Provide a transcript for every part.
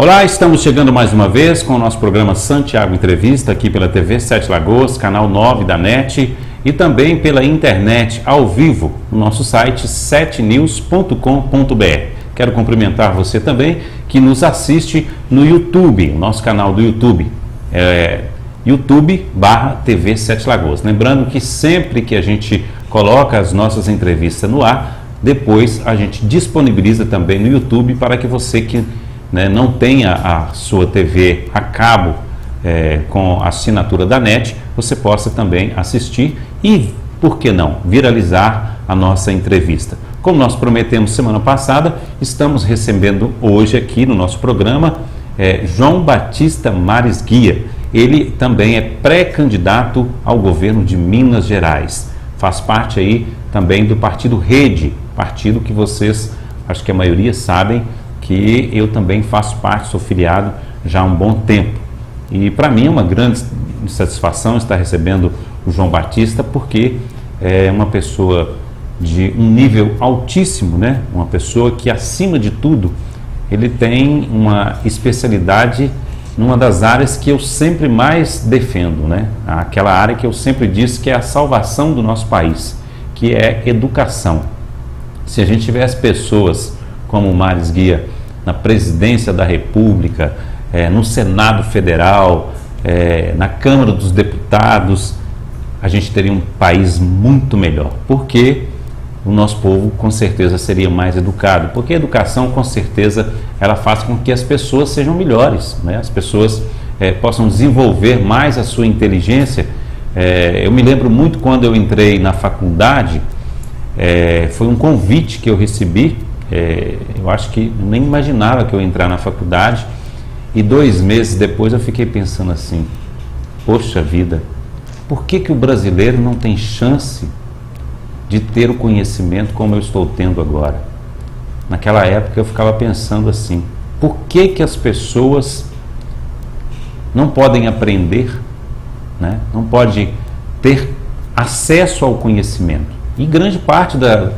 Olá, estamos chegando mais uma vez com o nosso programa Santiago Entrevista, aqui pela TV Sete Lagoas, canal 9 da NET, e também pela internet ao vivo, no nosso site setenews.com.br. Quero cumprimentar você também que nos assiste no YouTube, o nosso canal do YouTube, YouTube/TV Sete Lagoas. Lembrando que sempre que a gente coloca as nossas entrevistas no ar, depois a gente disponibiliza também no YouTube para que você que não tenha a sua TV a cabo com assinatura da NET, você possa também assistir e, por que não, viralizar a nossa entrevista. Como nós prometemos semana passada, estamos recebendo hoje aqui no nosso programa João Batista Mares Guia. Ele também é pré-candidato ao governo de Minas Gerais. Faz parte aí também do partido Rede, partido que vocês, acho que a maioria sabem, que eu também faço parte, sou filiado já há um bom tempo. E para mim é uma grande satisfação estar recebendo o João Batista, porque é uma pessoa de um nível altíssimo, uma pessoa que, acima de tudo, ele tem uma especialidade numa das áreas que eu sempre mais defendo, aquela área que eu sempre disse que é a salvação do nosso país, que é educação. Se a gente tivesse pessoas como o Mares Guia na presidência da República, no Senado Federal, na Câmara dos Deputados, a gente teria um país muito melhor, porque o nosso povo com certeza seria mais educado, porque a educação com certeza ela faz com que as pessoas sejam melhores, as pessoas possam desenvolver mais a sua inteligência. Eu me lembro muito quando eu entrei na faculdade, foi um convite que eu recebi. Eu acho que nem imaginava que eu ia entrar na faculdade, e 2 meses depois eu fiquei pensando assim: poxa vida, por que o brasileiro não tem chance de ter o conhecimento como eu estou tendo agora? Naquela época eu ficava pensando assim: por que as pessoas não podem aprender, não podem ter acesso ao conhecimento? E grande parte da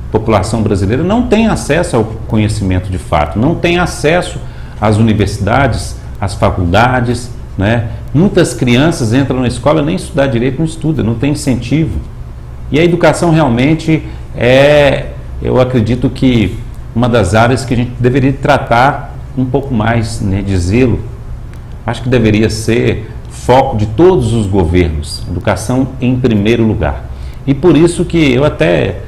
população brasileira não tem acesso ao conhecimento de fato, não tem acesso às universidades, às faculdades, Muitas crianças entram na escola, nem estudar direito não estuda, não tem incentivo. E a educação realmente eu acredito que uma das áreas que a gente deveria tratar um pouco mais de zelo. Acho que deveria ser foco de todos os governos, educação em primeiro lugar. E por isso que eu até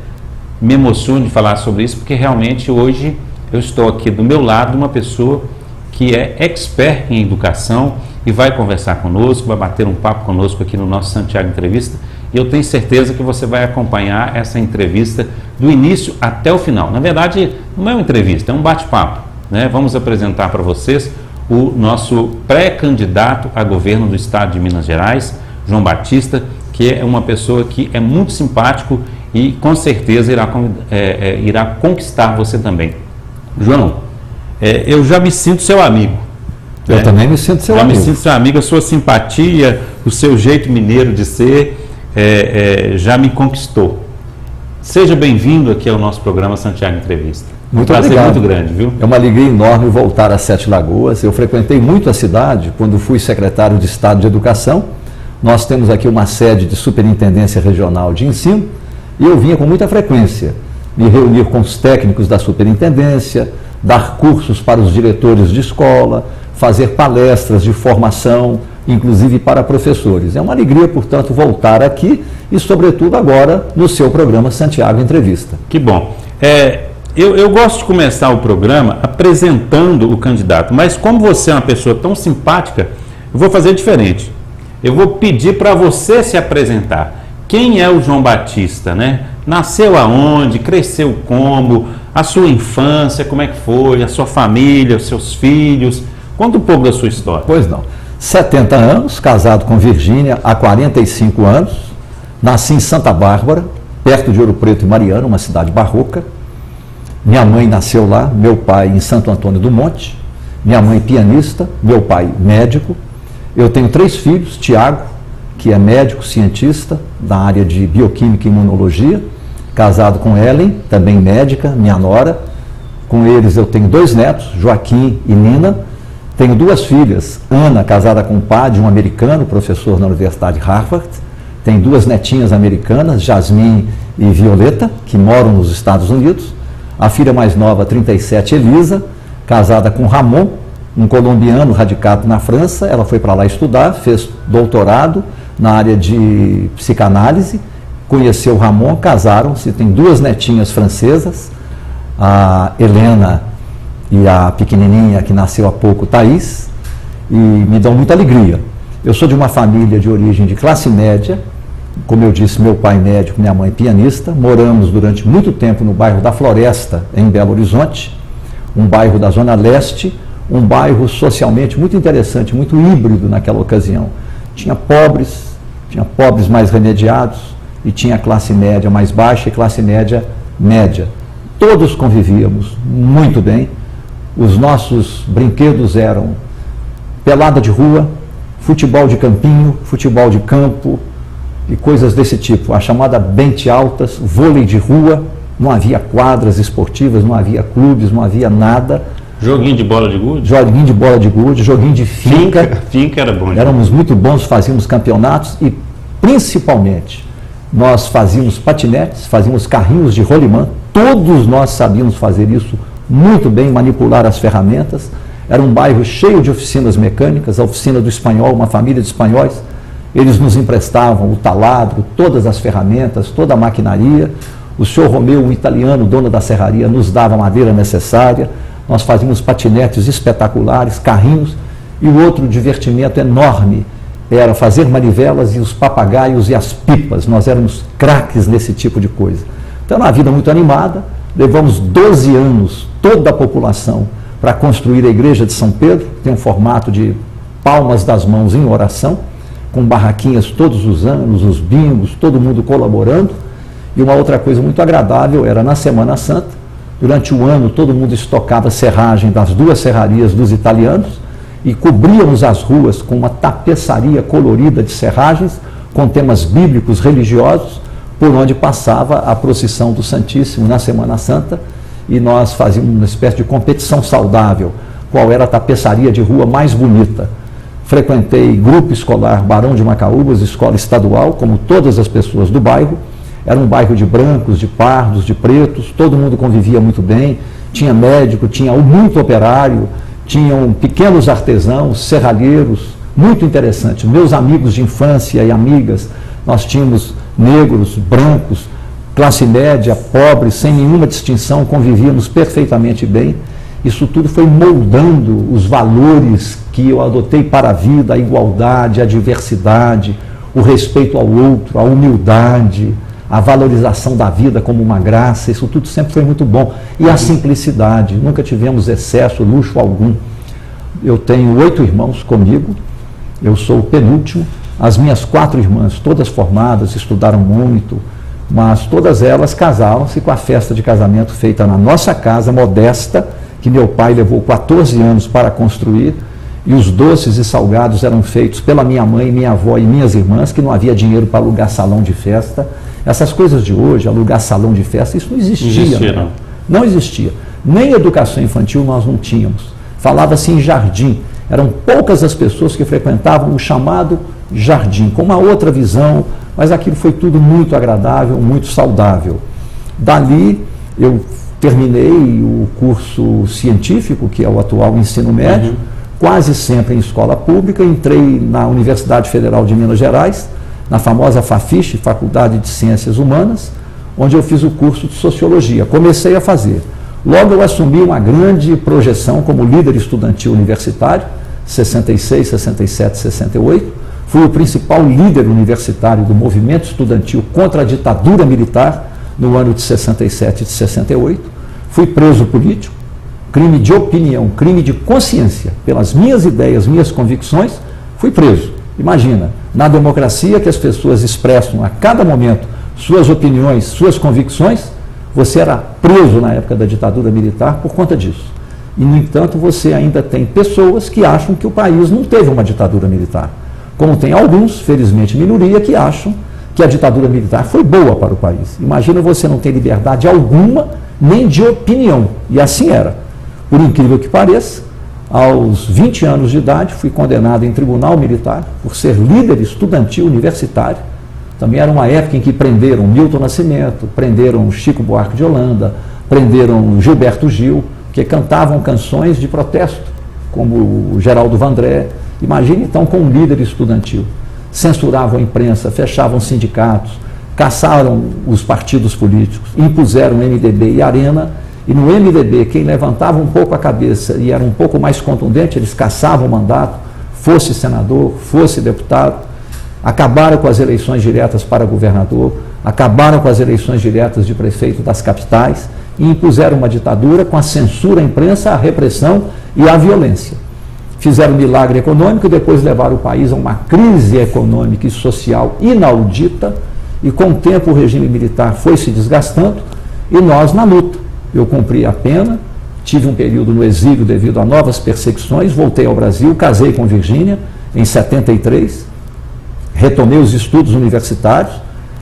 me emociono de falar sobre isso, porque realmente hoje eu estou aqui do meu lado uma pessoa que é expert em educação e vai conversar conosco, vai bater um papo conosco aqui no nosso Santiago Entrevista, e eu tenho certeza que você vai acompanhar essa entrevista do início até o final. Na verdade, não é uma entrevista, é um bate-papo, Vamos apresentar para vocês o nosso pré-candidato a governo do estado de Minas Gerais, João Batista, que é uma pessoa que é muito simpático e com certeza irá conquistar você também. João, eu já me sinto seu amigo. Eu também me sinto seu amigo. Já me sinto seu amigo, a sua simpatia, o seu jeito mineiro de ser, já me conquistou. Seja bem-vindo aqui ao nosso programa Santiago Entrevista. Muito obrigado. Prazer muito grande, viu? É uma alegria enorme voltar a Sete Lagoas. Eu frequentei muito a cidade quando fui secretário de Estado de Educação. Nós temos aqui uma sede de Superintendência Regional de Ensino e eu vinha com muita frequência me reunir com os técnicos da superintendência, dar cursos para os diretores de escola, fazer palestras de formação, inclusive para professores. É uma alegria, portanto, voltar aqui e, sobretudo, agora no seu programa Santiago Entrevista. Que bom. Eu gosto de começar o programa apresentando o candidato, mas como você é uma pessoa tão simpática, eu vou fazer diferente. Eu vou pedir para você se apresentar. Quem é o João Batista, Nasceu aonde? Cresceu como? A sua infância, como é que foi? A sua família, os seus filhos? Conta um pouco da sua história. Pois não. 70 anos, casado com Virgínia há 45 anos. Nasci em Santa Bárbara, perto de Ouro Preto e Mariana, uma cidade barroca. Minha mãe nasceu lá, meu pai em Santo Antônio do Monte. Minha mãe pianista, meu pai médico. Eu tenho 3 filhos, Tiago, que é médico, cientista da área de bioquímica e imunologia, casado com Ellen, também médica, minha nora. Com eles eu tenho 2 netos, Joaquim e Nina, Tenho 2 filhas, Ana, casada com um padre, um americano, professor na Universidade de Harvard. Tenho 2 netinhas americanas, Jasmine e Violeta, que moram nos Estados Unidos. A filha mais nova, 37, Elisa, casada com Ramon, um colombiano radicado na França. Ela foi para lá estudar, fez doutorado na área de psicanálise, conheceu Ramon, casaram-se, tem 2 netinhas francesas, a Helena e a pequenininha que nasceu há pouco, Thaís, e me dão muita alegria. Eu sou de uma família de origem de classe média, como eu disse, meu pai médico, minha mãe pianista. Moramos durante muito tempo no bairro da Floresta, em Belo Horizonte, um bairro da Zona Leste, um bairro socialmente muito interessante, muito híbrido naquela ocasião. Tinha pobres mais remediados, e tinha classe média mais baixa e classe média média. Todos convivíamos muito bem. Os nossos brinquedos eram pelada de rua, futebol de campinho, futebol de campo e coisas desse tipo. A chamada bente altas, vôlei de rua, não havia quadras esportivas, não havia clubes, não havia nada. Joguinho de bola de gude? Joguinho de bola de gude, joguinho de finca. Finca era bom. Éramos muito bons, fazíamos campeonatos e, principalmente, nós fazíamos patinetes, fazíamos carrinhos de rolimã. Todos nós sabíamos fazer isso muito bem, manipular as ferramentas. Era um bairro cheio de oficinas mecânicas, a oficina do espanhol, uma família de espanhóis. Eles nos emprestavam o taladro, todas as ferramentas, toda a maquinaria. O senhor Romeu, um italiano, dono da serraria, nos dava a madeira necessária. Nós fazíamos patinetes espetaculares, carrinhos. E o outro divertimento enorme era fazer manivelas e os papagaios e as pipas. Nós éramos craques nesse tipo de coisa. Então, era uma vida muito animada. Levamos 12 anos, toda a população, para construir a igreja de São Pedro, que tem um formato de palmas das mãos em oração, com barraquinhas todos os anos, os bingos, todo mundo colaborando. E uma outra coisa muito agradável era na Semana Santa, durante o ano todo mundo estocava serragem das 2 serrarias dos italianos e cobríamos as ruas com uma tapeçaria colorida de serragens, com temas bíblicos, religiosos, por onde passava a procissão do Santíssimo na Semana Santa, e nós fazíamos uma espécie de competição saudável, qual era a tapeçaria de rua mais bonita. Frequentei grupo escolar Barão de Macaúbas, escola estadual, como todas as pessoas do bairro. Era um bairro de brancos, de pardos, de pretos, todo mundo convivia muito bem, tinha médico, tinha muito operário, tinham pequenos artesãos, serralheiros, muito interessante. Meus amigos de infância e amigas, nós tínhamos negros, brancos, classe média, pobre, sem nenhuma distinção, convivíamos perfeitamente bem. Isso tudo foi moldando os valores que eu adotei para a vida, a igualdade, a diversidade, o respeito ao outro, a humildade, a valorização da vida como uma graça. Isso tudo sempre foi muito bom. E a simplicidade, nunca tivemos excesso, luxo algum. Eu tenho 8 irmãos comigo, eu sou o penúltimo. As minhas 4 irmãs, todas formadas, estudaram muito, mas todas elas casaram-se com a festa de casamento feita na nossa casa, modesta, que meu pai levou 14 anos para construir, e os doces e salgados eram feitos pela minha mãe, minha avó e minhas irmãs, que não havia dinheiro para alugar salão de festa. Essas coisas de hoje, alugar salão de festa, isso não existia. Não existia. Nem educação infantil nós não tínhamos. Falava-se em jardim. Eram poucas as pessoas que frequentavam o chamado jardim, com uma outra visão, mas aquilo foi tudo muito agradável, muito saudável. Dali, eu terminei o curso científico, que é o atual ensino médio, quase sempre em escola pública. Entrei na Universidade Federal de Minas Gerais, na famosa FAFISH, Faculdade de Ciências Humanas, onde eu fiz o curso de Sociologia. Comecei a fazer. Logo eu assumi uma grande projeção como líder estudantil universitário, 66, 67, 68. Fui o principal líder universitário do movimento estudantil contra a ditadura militar no ano de 67 e de 68. Fui preso político, crime de opinião, crime de consciência, pelas minhas ideias, minhas convicções, fui preso. Imagina, na democracia que as pessoas expressam a cada momento suas opiniões, suas convicções, você era preso na época da ditadura militar por conta disso. E, no entanto, você ainda tem pessoas que acham que o país não teve uma ditadura militar. Como tem alguns, felizmente minoria, que acham que a ditadura militar foi boa para o país. Imagina você não ter liberdade alguma, nem de opinião. E assim era. Por incrível que pareça, Aos 20 anos de idade, fui condenado em tribunal militar por ser líder estudantil universitário. Também era uma época em que prenderam Milton Nascimento, prenderam Chico Buarque de Holanda, prenderam Gilberto Gil, que cantavam canções de protesto, como o Geraldo Vandré. Imagine então com um líder estudantil. Censuravam a imprensa, fechavam sindicatos, caçaram os partidos políticos, impuseram o MDB e Arena. E no MDB, quem levantava um pouco a cabeça e era um pouco mais contundente, eles caçavam o mandato, fosse senador, fosse deputado. Acabaram com as eleições diretas para governador, acabaram com as eleições diretas de prefeito das capitais e impuseram uma ditadura com a censura à imprensa, a repressão e a violência. Fizeram um milagre econômico e depois levaram o país a uma crise econômica e social inaudita, e com o tempo o regime militar foi se desgastando e nós na luta. Eu cumpri a pena, tive um período no exílio devido a novas perseguições, voltei ao Brasil, casei com Virgínia em 73, retomei os estudos universitários.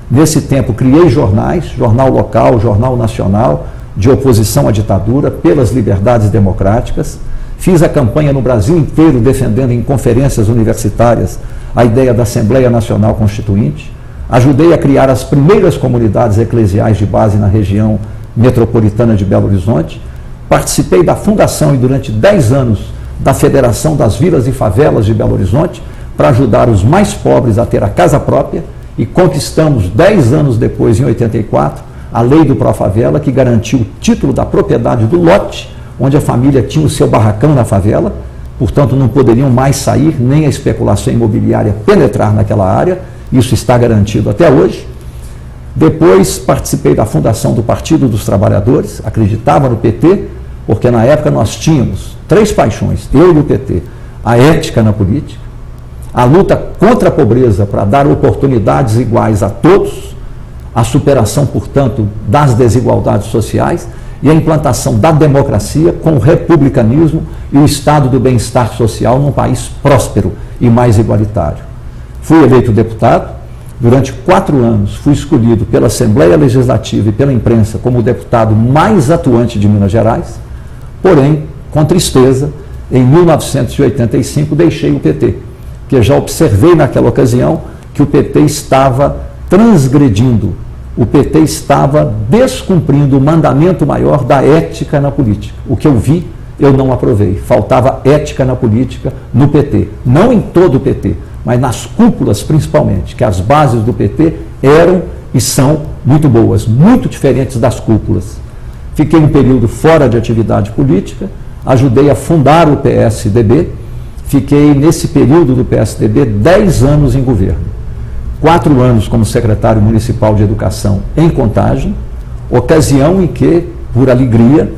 Nesse tempo criei jornais, jornal local, jornal nacional, de oposição à ditadura, pelas liberdades democráticas. Fiz a campanha no Brasil inteiro defendendo em conferências universitárias a ideia da Assembleia Nacional Constituinte. Ajudei a criar as primeiras comunidades eclesiais de base na região metropolitana de Belo Horizonte. Participei da fundação e durante 10 anos da Federação das Vilas e Favelas de Belo Horizonte para ajudar os mais pobres a ter a casa própria, e conquistamos 10 anos depois, em 84, a lei do Pró-Favela, que garantiu o título da propriedade do lote, onde a família tinha o seu barracão na favela, portanto não poderiam mais sair, nem a especulação imobiliária penetrar naquela área. Isso está garantido até hoje. Depois participei da fundação do Partido dos Trabalhadores, acreditava no PT, porque na época nós tínhamos 3 paixões, eu e o PT: a ética na política, a luta contra a pobreza para dar oportunidades iguais a todos, a superação, portanto, das desigualdades sociais e a implantação da democracia com o republicanismo e o estado do bem-estar social num país próspero e mais igualitário. Fui eleito deputado. Durante 4 anos fui escolhido pela Assembleia Legislativa e pela imprensa como o deputado mais atuante de Minas Gerais, porém, com tristeza, em 1985 deixei o PT, porque já observei naquela ocasião que o PT estava transgredindo, o PT estava descumprindo o mandamento maior da ética na política. O que eu vi, eu não aprovei. Faltava ética na política no PT, não em todo o PT, mas nas cúpulas principalmente, que as bases do PT eram e são muito boas, muito diferentes das cúpulas. Fiquei um período fora de atividade política, ajudei a fundar o PSDB, fiquei nesse período do PSDB 10 anos em governo. 4 anos como secretário municipal de educação em Contagem, ocasião em que, por alegria,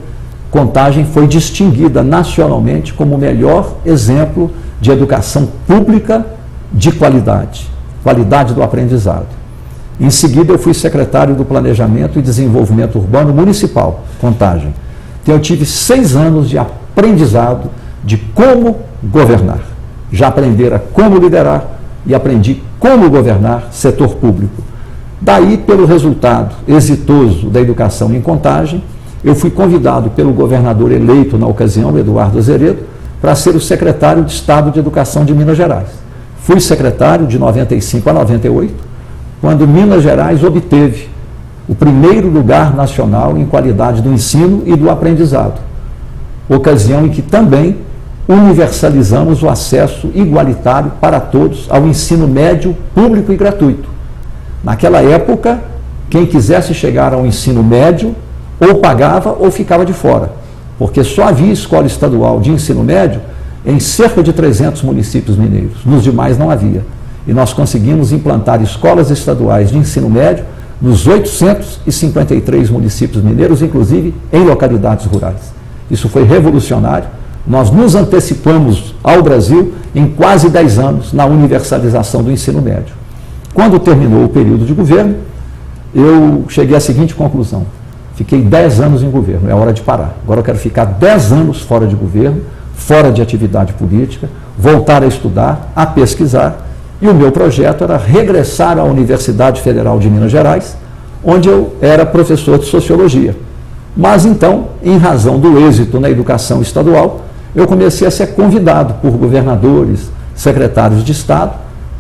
Contagem foi distinguida nacionalmente como o melhor exemplo de educação pública de qualidade do aprendizado. Em seguida, eu fui secretário do Planejamento e Desenvolvimento Urbano Municipal, Contagem. Então, eu tive 6 anos de aprendizado de como governar. Já aprendera como liderar e aprendi como governar setor público. Daí, pelo resultado exitoso da educação em Contagem, eu fui convidado pelo governador eleito na ocasião, Eduardo Azeredo, para ser o secretário de Estado de Educação de Minas Gerais. Fui secretário de 95 a 98, quando Minas Gerais obteve o primeiro lugar nacional em qualidade do ensino e do aprendizado, ocasião em que também universalizamos o acesso igualitário para todos ao ensino médio público e gratuito. Naquela época, quem quisesse chegar ao ensino médio ou pagava ou ficava de fora, porque só havia escola estadual de ensino médio em cerca de 300 municípios mineiros, nos demais não havia. E nós conseguimos implantar escolas estaduais de ensino médio nos 853 municípios mineiros, inclusive em localidades rurais. Isso foi revolucionário. Nós nos antecipamos ao Brasil em quase 10 anos na universalização do ensino médio. Quando terminou o período de governo, eu cheguei à seguinte conclusão: fiquei 10 anos em governo, é hora de parar. Agora eu quero ficar 10 anos fora de governo, fora de atividade política, voltar a estudar, a pesquisar, e o meu projeto era regressar à Universidade Federal de Minas Gerais, onde eu era professor de Sociologia. Mas então, em razão do êxito na educação estadual, eu comecei a ser convidado por governadores, secretários de Estado,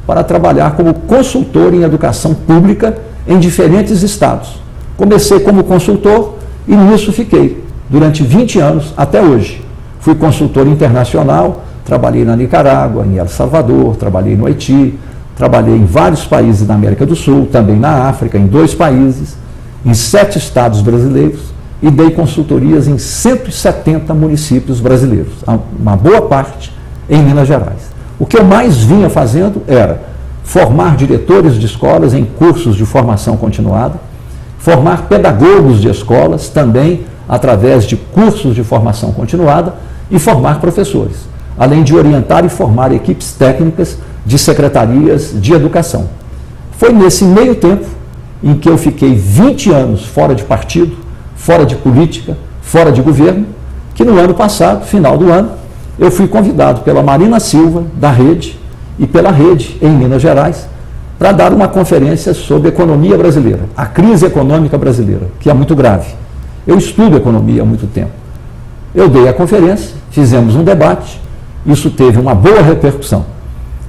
para trabalhar como consultor em educação pública em diferentes estados. Comecei como consultor e nisso fiquei durante 20 anos até hoje. Fui consultor internacional, trabalhei na Nicarágua, em El Salvador, trabalhei no Haiti, trabalhei em vários países da América do Sul, também na África, em 2 países, em 7 estados brasileiros e dei consultorias em 170 municípios brasileiros, uma boa parte em Minas Gerais. O que eu mais vinha fazendo era formar diretores de escolas em cursos de formação continuada, formar pedagogos de escolas também através de cursos de formação continuada e formar professores, além de orientar e formar equipes técnicas de secretarias de educação. Foi nesse meio tempo em que eu fiquei 20 anos fora de partido, fora de política, fora de governo, que no ano passado, final do ano, eu fui convidado pela Marina Silva, da Rede, e pela Rede, em Minas Gerais, para dar uma conferência sobre economia brasileira, a crise econômica brasileira, que é muito grave. Eu estudo economia há muito tempo. Eu dei a conferência, fizemos um debate, isso teve uma boa repercussão.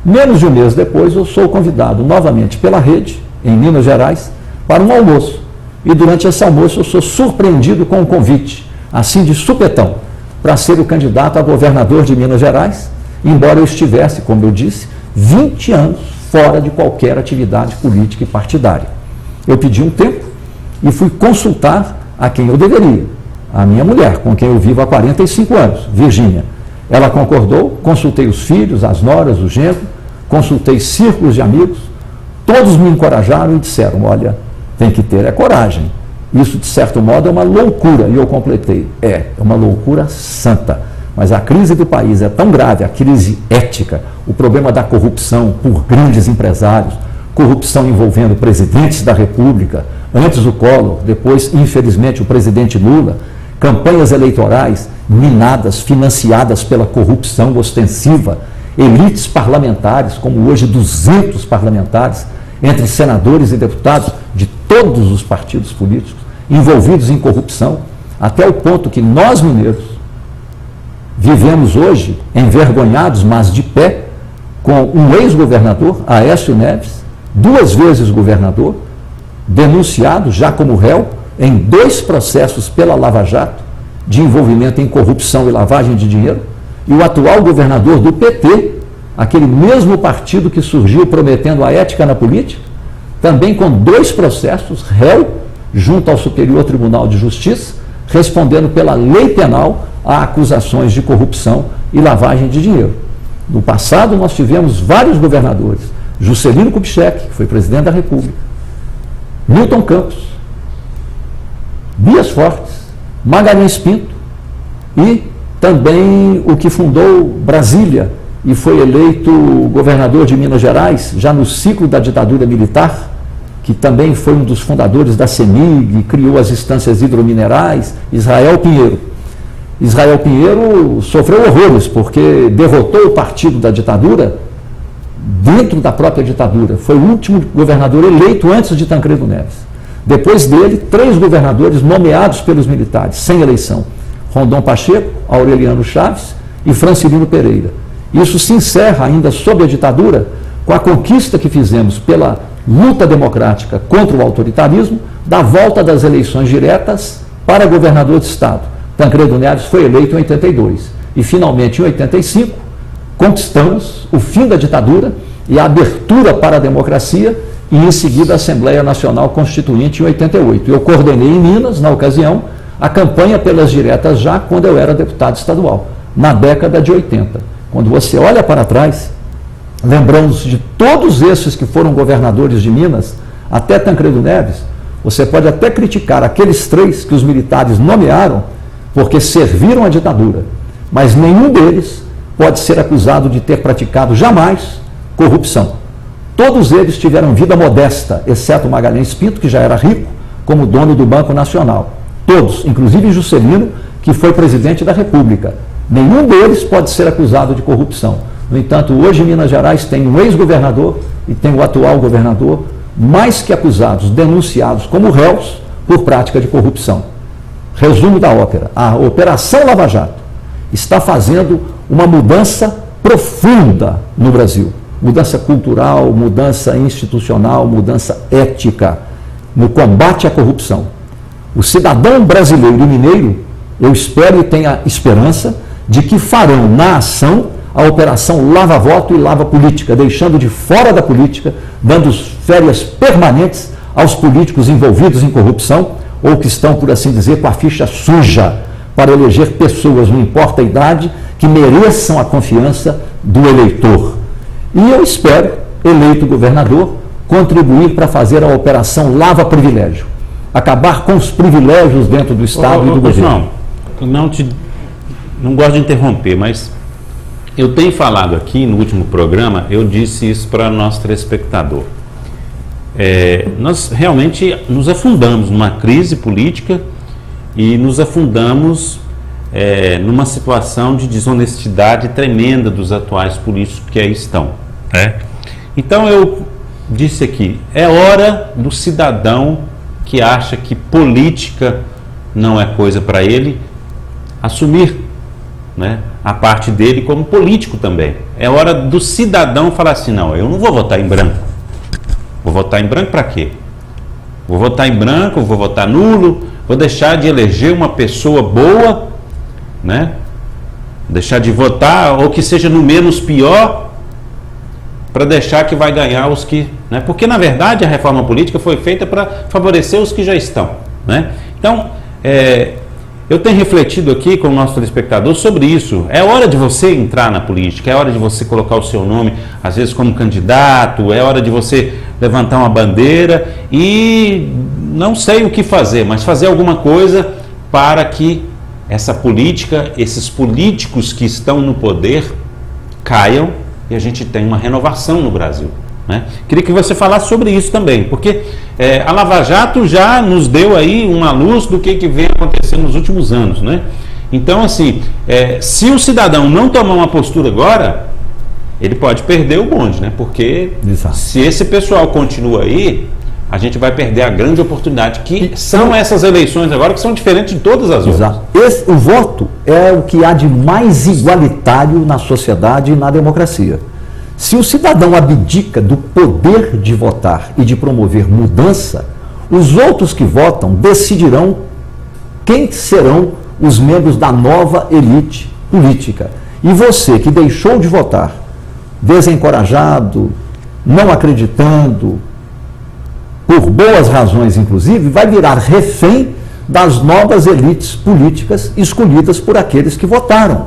Menos de um mês depois, eu sou convidado novamente pela Rede, em Minas Gerais, para um almoço. E durante esse almoço eu sou surpreendido com um convite, assim de supetão, para ser o candidato a governador de Minas Gerais, embora eu estivesse, como eu disse, 20 anos fora de qualquer atividade política e partidária. Eu pedi um tempo e fui consultar a quem eu deveria, a minha mulher, com quem eu vivo há 45 anos, Virgínia. Ela concordou, consultei os filhos, as noras, o genro, consultei círculos de amigos, todos me encorajaram e disseram, olha, tem que ter coragem. Isso, de certo modo, é uma loucura. E eu completei, é uma loucura santa. Mas a crise do país é tão grave, a crise ética, o problema da corrupção por grandes empresários, corrupção envolvendo presidentes da República, antes o Collor, depois, infelizmente, o presidente Lula, campanhas eleitorais minadas, financiadas pela corrupção ostensiva, elites parlamentares, como hoje 200 parlamentares, entre senadores e deputados de todos os partidos políticos, envolvidos em corrupção, até o ponto que nós, mineiros, vivemos hoje envergonhados, mas de pé, com um ex-governador, Aécio Neves, 2 vezes governador, denunciado já como réu em 2 processos pela Lava Jato, de envolvimento em corrupção e lavagem de dinheiro, e o atual governador do PT, aquele mesmo partido que surgiu prometendo a ética na política, também com 2 processos, réu, junto ao Superior Tribunal de Justiça, respondendo pela lei penal a acusações de corrupção e lavagem de dinheiro. No passado, nós tivemos vários governadores, Juscelino Kubitschek, que foi presidente da República, Milton Campos, Dias Fortes, Magalhães Pinto e também o que fundou Brasília e foi eleito governador de Minas Gerais, já no ciclo da ditadura militar, que também foi um dos fundadores da CEMIG, criou as instâncias hidrominerais, Israel Pinheiro. Israel Pinheiro sofreu horrores, porque derrotou o partido da ditadura dentro da própria ditadura. Foi o último governador eleito antes de Tancredo Neves. Depois dele, 3 governadores nomeados pelos militares, sem eleição. Rondon Pacheco, Aureliano Chaves e Francilino Pereira. Isso se encerra ainda sob a ditadura com a conquista que fizemos pela luta democrática contra o autoritarismo, da volta das eleições diretas para governador de estado. Tancredo Neves foi eleito em 82 e finalmente em 85 conquistamos o fim da ditadura e a abertura para a democracia e em seguida a Assembleia Nacional Constituinte em 88. Eu coordenei em Minas, na ocasião, a campanha pelas diretas já quando eu era deputado estadual, na década de 80. Quando você olha para trás, lembramos de todos esses que foram governadores de Minas, até Tancredo Neves, você pode até criticar aqueles 3 que os militares nomearam, porque serviram à ditadura, mas nenhum deles pode ser acusado de ter praticado jamais corrupção. Todos eles tiveram vida modesta, exceto Magalhães Pinto, que já era rico, como dono do Banco Nacional. Todos, inclusive Juscelino, que foi presidente da República. Nenhum deles pode ser acusado de corrupção. No entanto, hoje Minas Gerais tem um ex-governador e tem o atual governador, mais que acusados, denunciados como réus por prática de corrupção. Resumo da ópera: a Operação Lava Jato está fazendo uma mudança profunda no Brasil. Mudança cultural, mudança institucional, mudança ética, no combate à corrupção. O cidadão brasileiro e mineiro, eu espero e tenho a esperança de que farão na ação a operação Lava Voto e Lava Política, deixando de fora da política, dando férias permanentes aos políticos envolvidos em corrupção ou que estão, por assim dizer, com a ficha suja para eleger pessoas, não importa a idade, que mereçam a confiança do eleitor. E eu espero, eleito governador, contribuir para fazer a operação Lava Privilégio, acabar com os privilégios dentro do Estado e do governo. Não gosto de interromper, mas eu tenho falado aqui no último programa, eu disse isso para nosso telespectador. Nós realmente nos afundamos numa crise política e nos afundamos numa situação de desonestidade tremenda dos atuais políticos que aí estão. Então eu disse aqui, é hora do cidadão que acha que política não é coisa para ele, assumir, né, a parte dele como político também. É hora do cidadão falar assim, não, eu não vou votar em branco. Vou votar em branco para quê? Vou votar em branco, vou votar nulo, vou deixar de eleger uma pessoa boa, né? Deixar de votar, ou que seja no menos pior, para deixar que vai ganhar os que... Né? Porque, na verdade, a reforma política foi feita para favorecer os que já estão. Né? Então, eu tenho refletido aqui com o nosso telespectador sobre isso. É hora de você entrar na política, é hora de você colocar o seu nome, às vezes como candidato, é hora de você levantar uma bandeira e não sei o que fazer, mas fazer alguma coisa para que essa política, esses políticos que estão no poder caiam e a gente tenha uma renovação no Brasil. Né? Queria que você falasse sobre isso também, porque a Lava Jato já nos deu aí uma luz do que vem acontecendo nos últimos anos. Né? Então, assim, se o cidadão não tomar uma postura agora, ele pode perder o bonde, né? Porque Exato. Se esse pessoal continua aí, a gente vai perder a grande oportunidade, que são essas eleições agora, que são diferentes de todas as Exato. outras. O voto é o que há de mais igualitário na sociedade e na democracia. Se o cidadão abdica do poder de votar e de promover mudança, os outros que votam decidirão quem serão os membros da nova elite política. E você que deixou de votar, desencorajado, não acreditando, por boas razões inclusive, vai virar refém das novas elites políticas escolhidas por aqueles que votaram.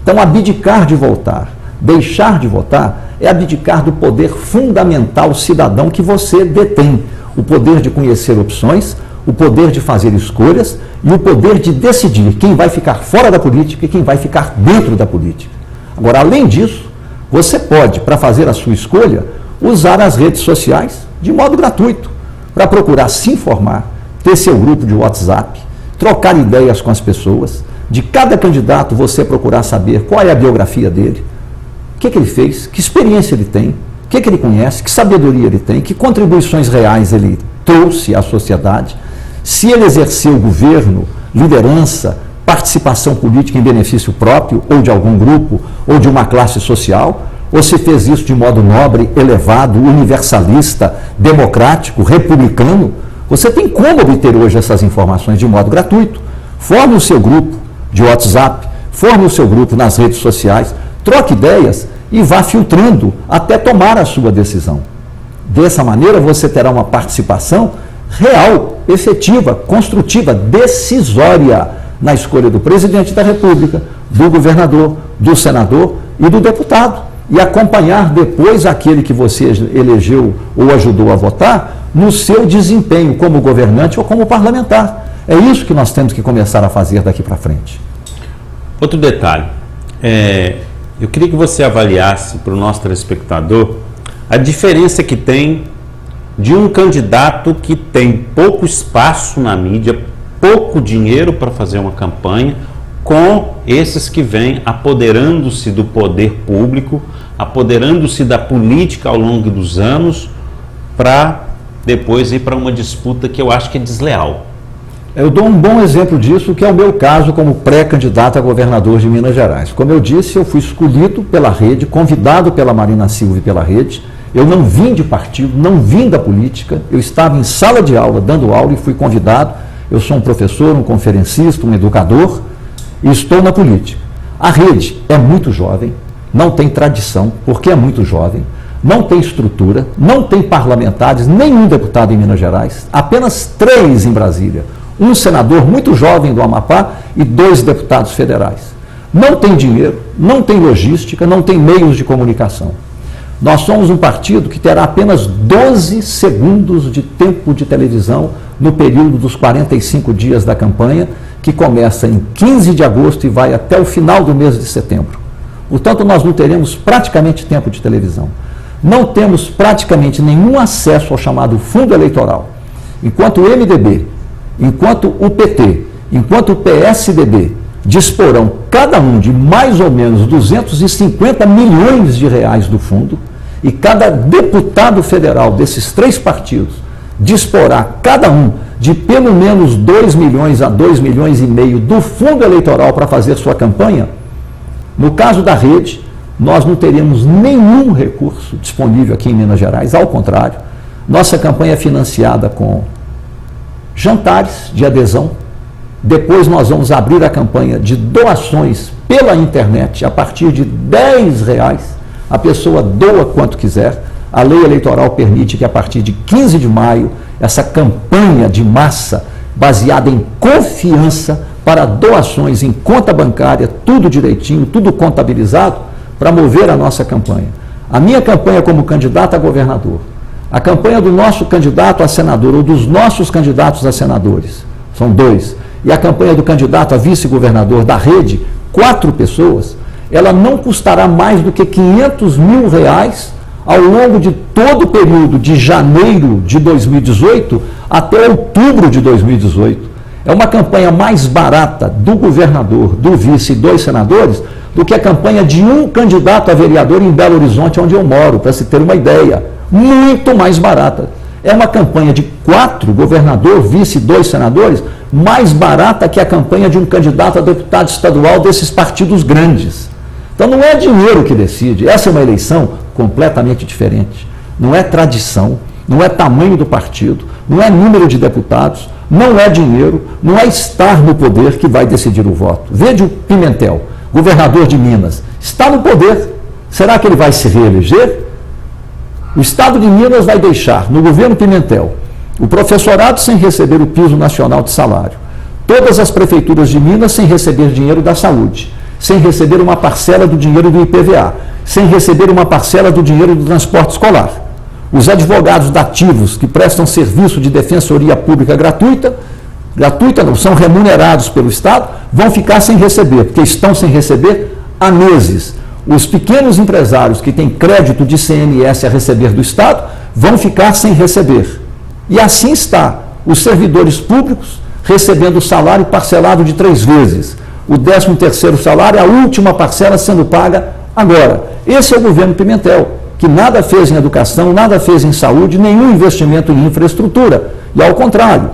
Então, abdicar de votar, deixar de votar, é abdicar do poder fundamental cidadão que você detém. O poder de conhecer opções, o poder de fazer escolhas e o poder de decidir quem vai ficar fora da política e quem vai ficar dentro da política. Agora, além disso, você pode, para fazer a sua escolha, usar as redes sociais de modo gratuito, para procurar se informar, ter seu grupo de WhatsApp, trocar ideias com as pessoas. De cada candidato você procurar saber qual é a biografia dele, o que ele fez, que experiência ele tem, o que ele conhece, que sabedoria ele tem, que contribuições reais ele trouxe à sociedade, se ele exerceu governo, liderança, participação política em benefício próprio, ou de algum grupo, ou de uma classe social, ou se fez isso de modo nobre, elevado, universalista, democrático, republicano. Você tem como obter hoje essas informações de modo gratuito. Forme o seu grupo de WhatsApp, forme o seu grupo nas redes sociais, troque ideias e vá filtrando até tomar a sua decisão. Dessa maneira, você terá uma participação real, efetiva, construtiva, decisória na escolha do presidente da República, do governador, do senador e do deputado. E acompanhar depois aquele que você elegeu ou ajudou a votar no seu desempenho como governante ou como parlamentar. É isso que nós temos que começar a fazer daqui para frente. Outro detalhe, eu queria que você avaliasse para o nosso telespectador a diferença que tem de um candidato que tem pouco espaço na mídia, pouco dinheiro para fazer uma campanha, com esses que vêm apoderando-se do poder público, apoderando-se da política ao longo dos anos, para depois ir para uma disputa que eu acho que é desleal. Eu dou um bom exemplo disso, que é o meu caso como pré-candidato a governador de Minas Gerais. Como eu disse, eu fui escolhido pela rede, convidado pela Marina Silva e pela rede. Eu não vim de partido, não vim da política. Eu estava em sala de aula, dando aula, e fui convidado. Eu sou um professor, um conferencista, um educador, e estou na política. A rede é muito jovem, não tem tradição, porque é muito jovem, não tem estrutura, não tem parlamentares, nenhum deputado em Minas Gerais, apenas 3 em Brasília. Um senador muito jovem do Amapá e 2 deputados federais. Não tem dinheiro, não tem logística, não tem meios de comunicação. Nós somos um partido que terá apenas 12 segundos de tempo de televisão no período dos 45 dias da campanha, que começa em 15 de agosto e vai até o final do mês de setembro. Portanto, nós não teremos praticamente tempo de televisão. Não temos praticamente nenhum acesso ao chamado fundo eleitoral. Enquanto o MDB, enquanto o PT, enquanto o PSDB disporão cada um de mais ou menos 250 milhões de reais do fundo, e cada deputado federal desses 3 partidos disporá cada um de pelo menos 2 milhões a 2 milhões e meio do fundo eleitoral para fazer sua campanha, no caso da rede, nós não teremos nenhum recurso disponível aqui em Minas Gerais. Ao contrário, nossa campanha é financiada com jantares de adesão. Depois nós vamos abrir a campanha de doações pela internet a partir de R$10. A pessoa doa quanto quiser. A lei eleitoral permite que a partir de 15 de maio, essa campanha de massa, baseada em confiança, para doações em conta bancária, tudo direitinho, tudo contabilizado, para mover a nossa campanha. A minha campanha como candidato a governador, a campanha do nosso candidato a senador, ou dos nossos candidatos a senadores, são 2, e a campanha do candidato a vice-governador da rede, 4 pessoas, ela não custará mais do que R$500 mil ao longo de todo o período de janeiro de 2018 até outubro de 2018. É uma campanha mais barata do governador, do vice e 2 senadores do que a campanha de um candidato a vereador em Belo Horizonte, onde eu moro, para se ter uma ideia. Muito mais barata. É uma campanha de 4, governador, vice e 2 senadores, mais barata que a campanha de um candidato a deputado estadual desses partidos grandes. Então não é dinheiro que decide, essa é uma eleição completamente diferente. Não é tradição, não é tamanho do partido, não é número de deputados, não é dinheiro, não é estar no poder que vai decidir o voto. Veja o Pimentel, governador de Minas, está no poder. Será que ele vai se reeleger? O Estado de Minas vai deixar, no governo Pimentel, o professorado sem receber o piso nacional de salário, todas as prefeituras de Minas sem receber dinheiro da saúde, sem receber uma parcela do dinheiro do IPVA, sem receber uma parcela do dinheiro do transporte escolar. Os advogados dativos que prestam serviço de defensoria pública gratuita não, são remunerados pelo Estado, vão ficar sem receber, porque estão sem receber há meses. Os pequenos empresários que têm crédito de ICMS a receber do Estado vão ficar sem receber. E assim está, os servidores públicos recebendo o salário parcelado de 3 vezes. O 13º salário, a última parcela sendo paga agora. Esse é o governo Pimentel, que nada fez em educação, nada fez em saúde, nenhum investimento em infraestrutura. E ao contrário,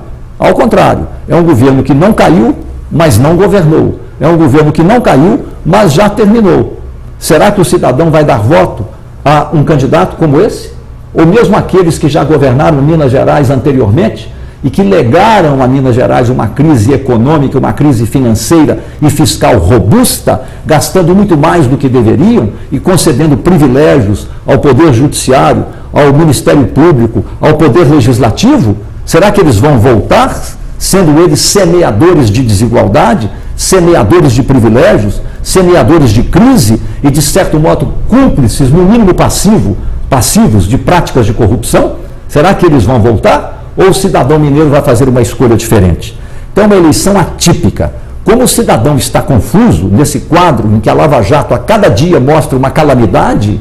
é um governo que não caiu, mas não governou. É um governo que não caiu, mas já terminou. Será que o cidadão vai dar voto a um candidato como esse? Ou mesmo aqueles que já governaram Minas Gerais anteriormente e que legaram a Minas Gerais uma crise econômica, uma crise financeira e fiscal robusta, gastando muito mais do que deveriam e concedendo privilégios ao Poder Judiciário, ao Ministério Público, ao Poder Legislativo? Será que eles vão voltar, sendo eles semeadores de desigualdade, semeadores de privilégios, semeadores de crise e, de certo modo, cúmplices, no mínimo passivos de práticas de corrupção? Será que eles vão voltar? Ou o cidadão mineiro vai fazer uma escolha diferente? Então, é uma eleição atípica. Como o cidadão está confuso nesse quadro em que a Lava Jato a cada dia mostra uma calamidade,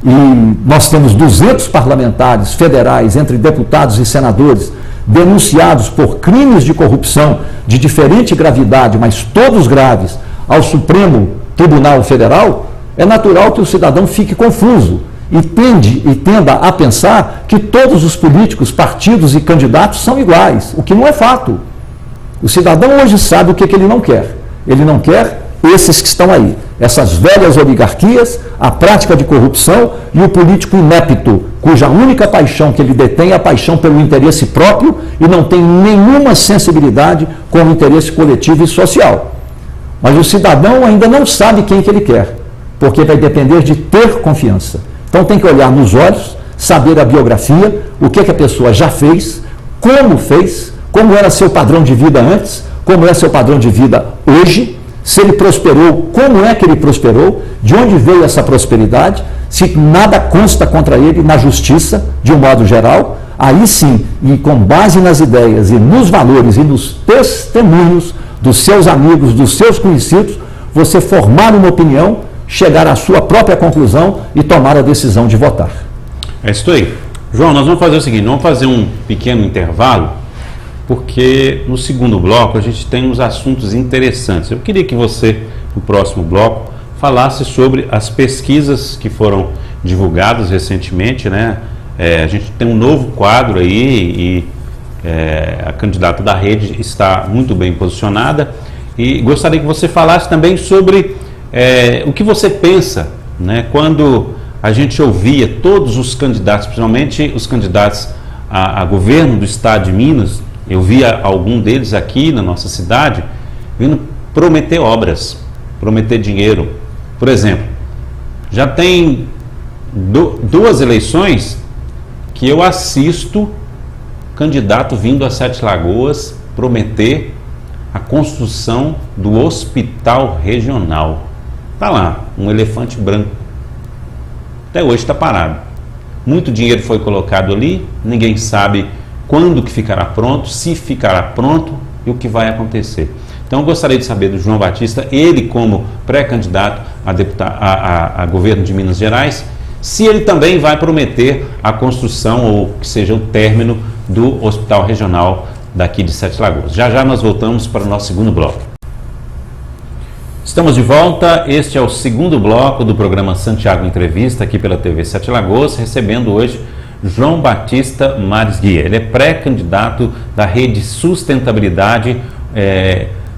e nós temos 200 parlamentares federais, entre deputados e senadores, denunciados por crimes de corrupção de diferente gravidade, mas todos graves, ao Supremo Tribunal Federal, é natural que o cidadão fique confuso e tenda a pensar que todos os políticos, partidos e candidatos são iguais, o que não é fato. O cidadão hoje sabe o que ele não quer. Ele não quer esses que estão aí, essas velhas oligarquias, a prática de corrupção e o político inepto, cuja única paixão que ele detém é a paixão pelo interesse próprio e não tem nenhuma sensibilidade com o interesse coletivo e social. Mas o cidadão ainda não sabe quem que ele quer, porque vai depender de ter confiança. Então tem que olhar nos olhos, saber a biografia, o que a pessoa já fez, como era seu padrão de vida antes, como é seu padrão de vida hoje, se ele prosperou, como é que ele prosperou, de onde veio essa prosperidade, se nada consta contra ele na justiça, de um modo geral, aí sim, e com base nas ideias e nos valores e nos testemunhos dos seus amigos, dos seus conhecidos, você formar uma opinião, chegar à sua própria conclusão e tomar a decisão de votar. É isso aí. João, nós vamos fazer o seguinte, vamos fazer um pequeno intervalo, porque no segundo bloco a gente tem uns assuntos interessantes. Eu queria que você, no próximo bloco, falasse sobre as pesquisas que foram divulgadas recentemente, né? A gente tem um novo quadro aí e a candidata da rede está muito bem posicionada e gostaria que você falasse também sobre o que você pensa, né? Quando a gente ouvia todos os candidatos, principalmente os candidatos a governo do estado de Minas. Eu via algum deles aqui na nossa cidade vindo prometer obras, prometer dinheiro. Por exemplo, já tem duas eleições que eu assisto candidato vindo a Sete Lagoas prometer a construção do hospital regional. Está lá, um elefante branco. Até hoje está parado. Muito dinheiro foi colocado ali, ninguém sabe quando que ficará pronto, se ficará pronto e o que vai acontecer. Então eu gostaria de saber do João Batista, ele como pré-candidato a governo de Minas Gerais, se ele também vai prometer a construção ou que seja o término do Hospital Regional daqui de Sete Lagoas. Já já nós voltamos para o nosso segundo bloco. Estamos de volta, este é o segundo bloco do programa Santiago Entrevista aqui pela TV Sete Lagoas, recebendo hoje João Batista Mares Guia. Ele é pré-candidato da Rede Sustentabilidade,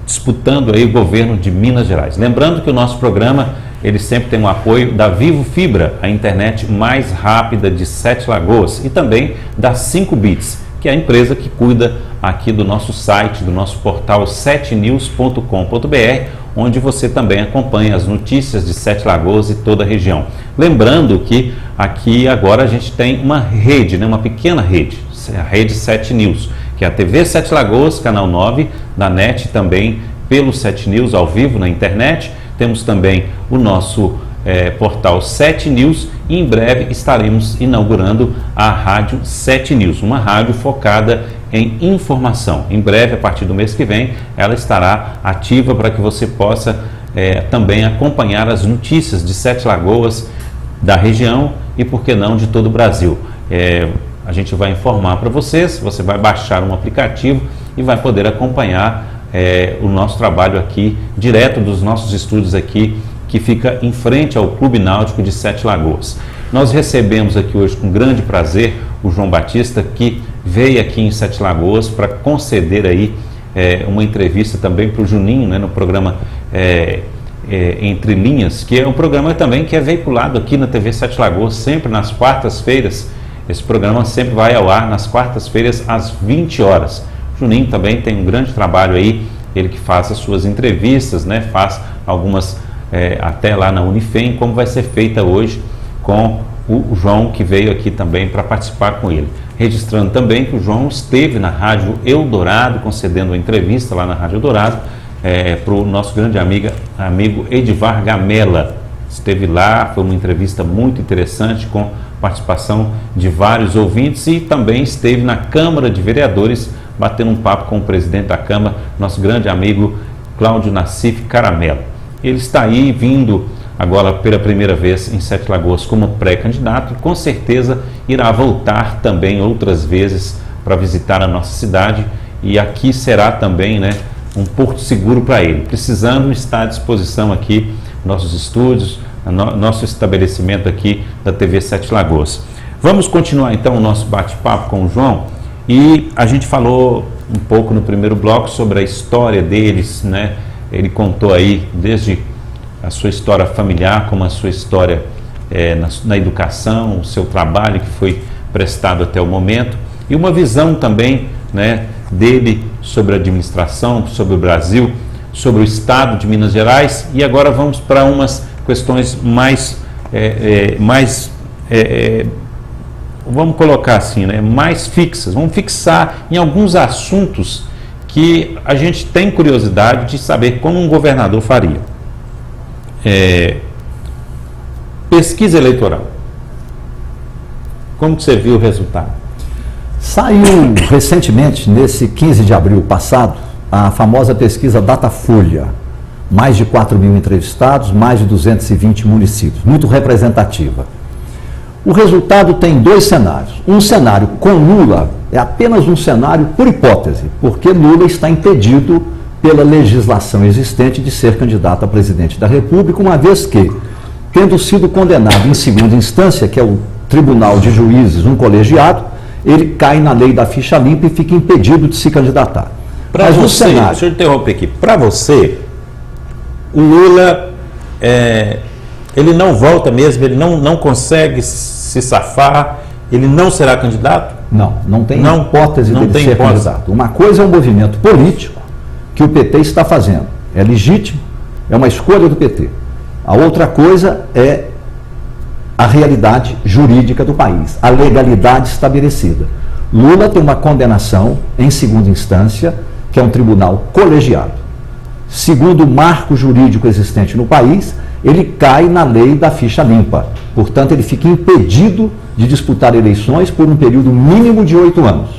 disputando aí o governo de Minas Gerais. Lembrando que o nosso programa, ele sempre tem o apoio da Vivo Fibra, a internet mais rápida de Sete Lagoas, e também da 5bits, que é a empresa que cuida aqui do nosso site, do nosso portal setenews.com.br, onde você também acompanha as notícias de Sete Lagoas e toda a região. Lembrando que aqui agora a gente tem uma rede, né, uma pequena rede, a rede 7 News, que é a TV Sete Lagoas, canal 9, da NET, também pelo 7 News ao vivo na internet. Temos também o nosso portal 7 News e em breve estaremos inaugurando a Rádio 7 News, uma rádio focada em informação. Em breve, a partir do mês que vem, ela estará ativa para que você possa também acompanhar as notícias de Sete Lagoas, da região e, por que não, de todo o Brasil. A gente vai informar para vocês, você vai baixar um aplicativo e vai poder acompanhar o nosso trabalho aqui, direto dos nossos estúdios aqui, que fica em frente ao Clube Náutico de Sete Lagoas. Nós recebemos aqui hoje com grande prazer o João Batista, que veio aqui em Sete Lagoas para conceder aí uma entrevista também para o Juninho, né, no programa Entre Linhas, que é um programa também que é veiculado aqui na TV Sete Lagoas, sempre nas quartas-feiras. Esse programa sempre vai ao ar nas quartas-feiras às 20 horas. O Juninho também tem um grande trabalho aí, ele que faz as suas entrevistas, né, faz algumas até lá na Unifem, como vai ser feita hoje com o João, que veio aqui também para participar com ele. Registrando também que o João esteve na Rádio Eldorado, concedendo uma entrevista lá na Rádio Eldorado, para o nosso grande amigo Edivar Gamela. Esteve lá, foi uma entrevista muito interessante, com participação de vários ouvintes, e também esteve na Câmara de Vereadores, batendo um papo com o presidente da Câmara, nosso grande amigo Cláudio Nassif Caramelo. Ele está aí vindo agora pela primeira vez em Sete Lagoas como pré-candidato, e com certeza irá voltar também outras vezes para visitar a nossa cidade, e aqui será também, né, um porto seguro para ele. Precisando, está à disposição aqui nossos estúdios, nosso estabelecimento aqui da TV Sete Lagoas. Vamos continuar então o nosso bate-papo com o João, e a gente falou um pouco no primeiro bloco sobre a história deles, né? Ele contou aí desde a sua história familiar, como a sua história na educação, o seu trabalho que foi prestado até o momento, e uma visão também, né, dele sobre a administração, sobre o Brasil, sobre o estado de Minas Gerais. E agora vamos para umas questões vamos colocar assim, né, mais fixas. Vamos fixar em alguns assuntos que a gente tem curiosidade de saber como um governador faria. Pesquisa eleitoral. Como que você viu o resultado? Saiu recentemente, nesse 15 de abril passado, a famosa pesquisa Datafolha. Mais de 4 mil entrevistados, mais de 220 municípios. Muito representativa. O resultado tem dois cenários. Um cenário com Lula é apenas um cenário por hipótese, porque Lula está impedido pela legislação existente de ser candidato a presidente da República, uma vez que, tendo sido condenado em segunda instância, que é o Tribunal de Juízes, um colegiado, ele cai na lei da ficha limpa e fica impedido de se candidatar. Mas o cenário... Deixa eu interromper aqui. Para você, o Lula, ele não volta mesmo, ele não consegue se safar, ele não será candidato? Não tem hipótese de ser candidato. Uma coisa é um movimento político que o PT está fazendo. É legítimo, é uma escolha do PT. A outra coisa é a realidade jurídica do país, a legalidade estabelecida. Lula tem uma condenação em segunda instância, que é um tribunal colegiado. Segundo o marco jurídico existente no país, ele cai na lei da ficha limpa. Portanto, ele fica impedido de disputar eleições por um período mínimo de 8 anos.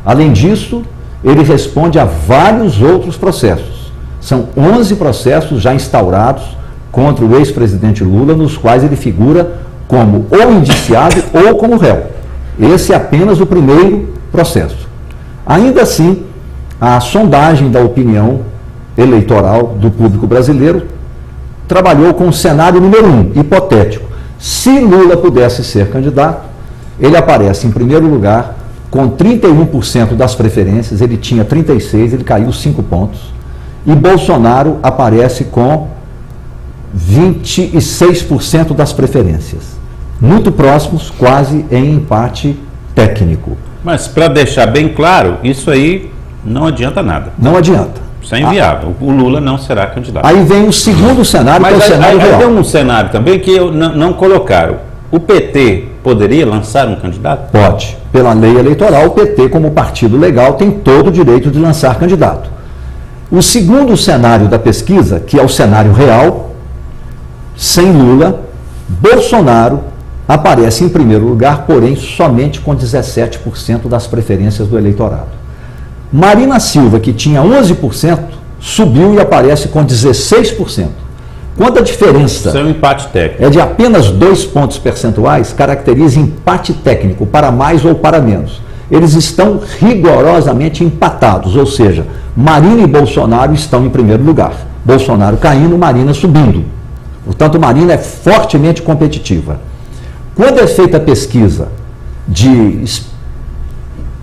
Além disso, ele responde a vários outros processos. São 11 processos já instaurados contra o ex-presidente Lula, nos quais ele figura como ou indiciado ou como réu. Esse é apenas o primeiro processo. Ainda assim, a sondagem da opinião eleitoral do público brasileiro trabalhou com o cenário número 1, hipotético. Se Lula pudesse ser candidato, ele aparece em primeiro lugar com 31% das preferências, ele tinha 36%, ele caiu 5 pontos. E Bolsonaro aparece com 26% das preferências. Muito próximos, quase em empate técnico. Mas, para deixar bem claro, isso aí não adianta nada. Não adianta. Isso é inviável. O Lula não será candidato. Aí vem o segundo cenário, mas que é o cenário real. Mas tem um cenário também que não colocaram. O PT poderia lançar um candidato? Pode. Pela lei eleitoral, o PT, como partido legal, tem todo o direito de lançar candidato. O segundo cenário da pesquisa, que é o cenário real, sem Lula, Bolsonaro aparece em primeiro lugar, porém somente com 17% das preferências do eleitorado. Marina Silva, que tinha 11%, subiu e aparece com 16%. Quando a diferença é um empate técnico. É de apenas 2 pontos percentuais, caracteriza empate técnico, para mais ou para menos. Eles estão rigorosamente empatados, ou seja, Marina e Bolsonaro estão em primeiro lugar. Bolsonaro caindo, Marina subindo. Portanto, Marina é fortemente competitiva. Quando é feita a pesquisa de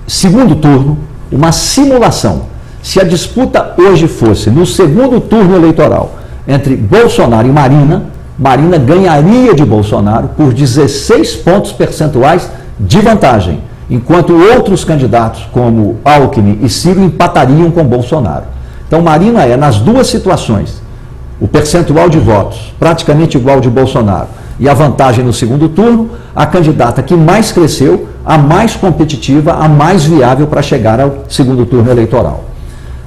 segundo turno, uma simulação, se a disputa hoje fosse no segundo turno eleitoral entre Bolsonaro e Marina, Marina ganharia de Bolsonaro por 16 pontos percentuais de vantagem, enquanto outros candidatos como Alckmin e Ciro empatariam com Bolsonaro. Então, Marina é, nas duas situações, o percentual de votos praticamente igual de Bolsonaro e a vantagem no segundo turno, a candidata que mais cresceu, a mais competitiva, a mais viável para chegar ao segundo turno eleitoral.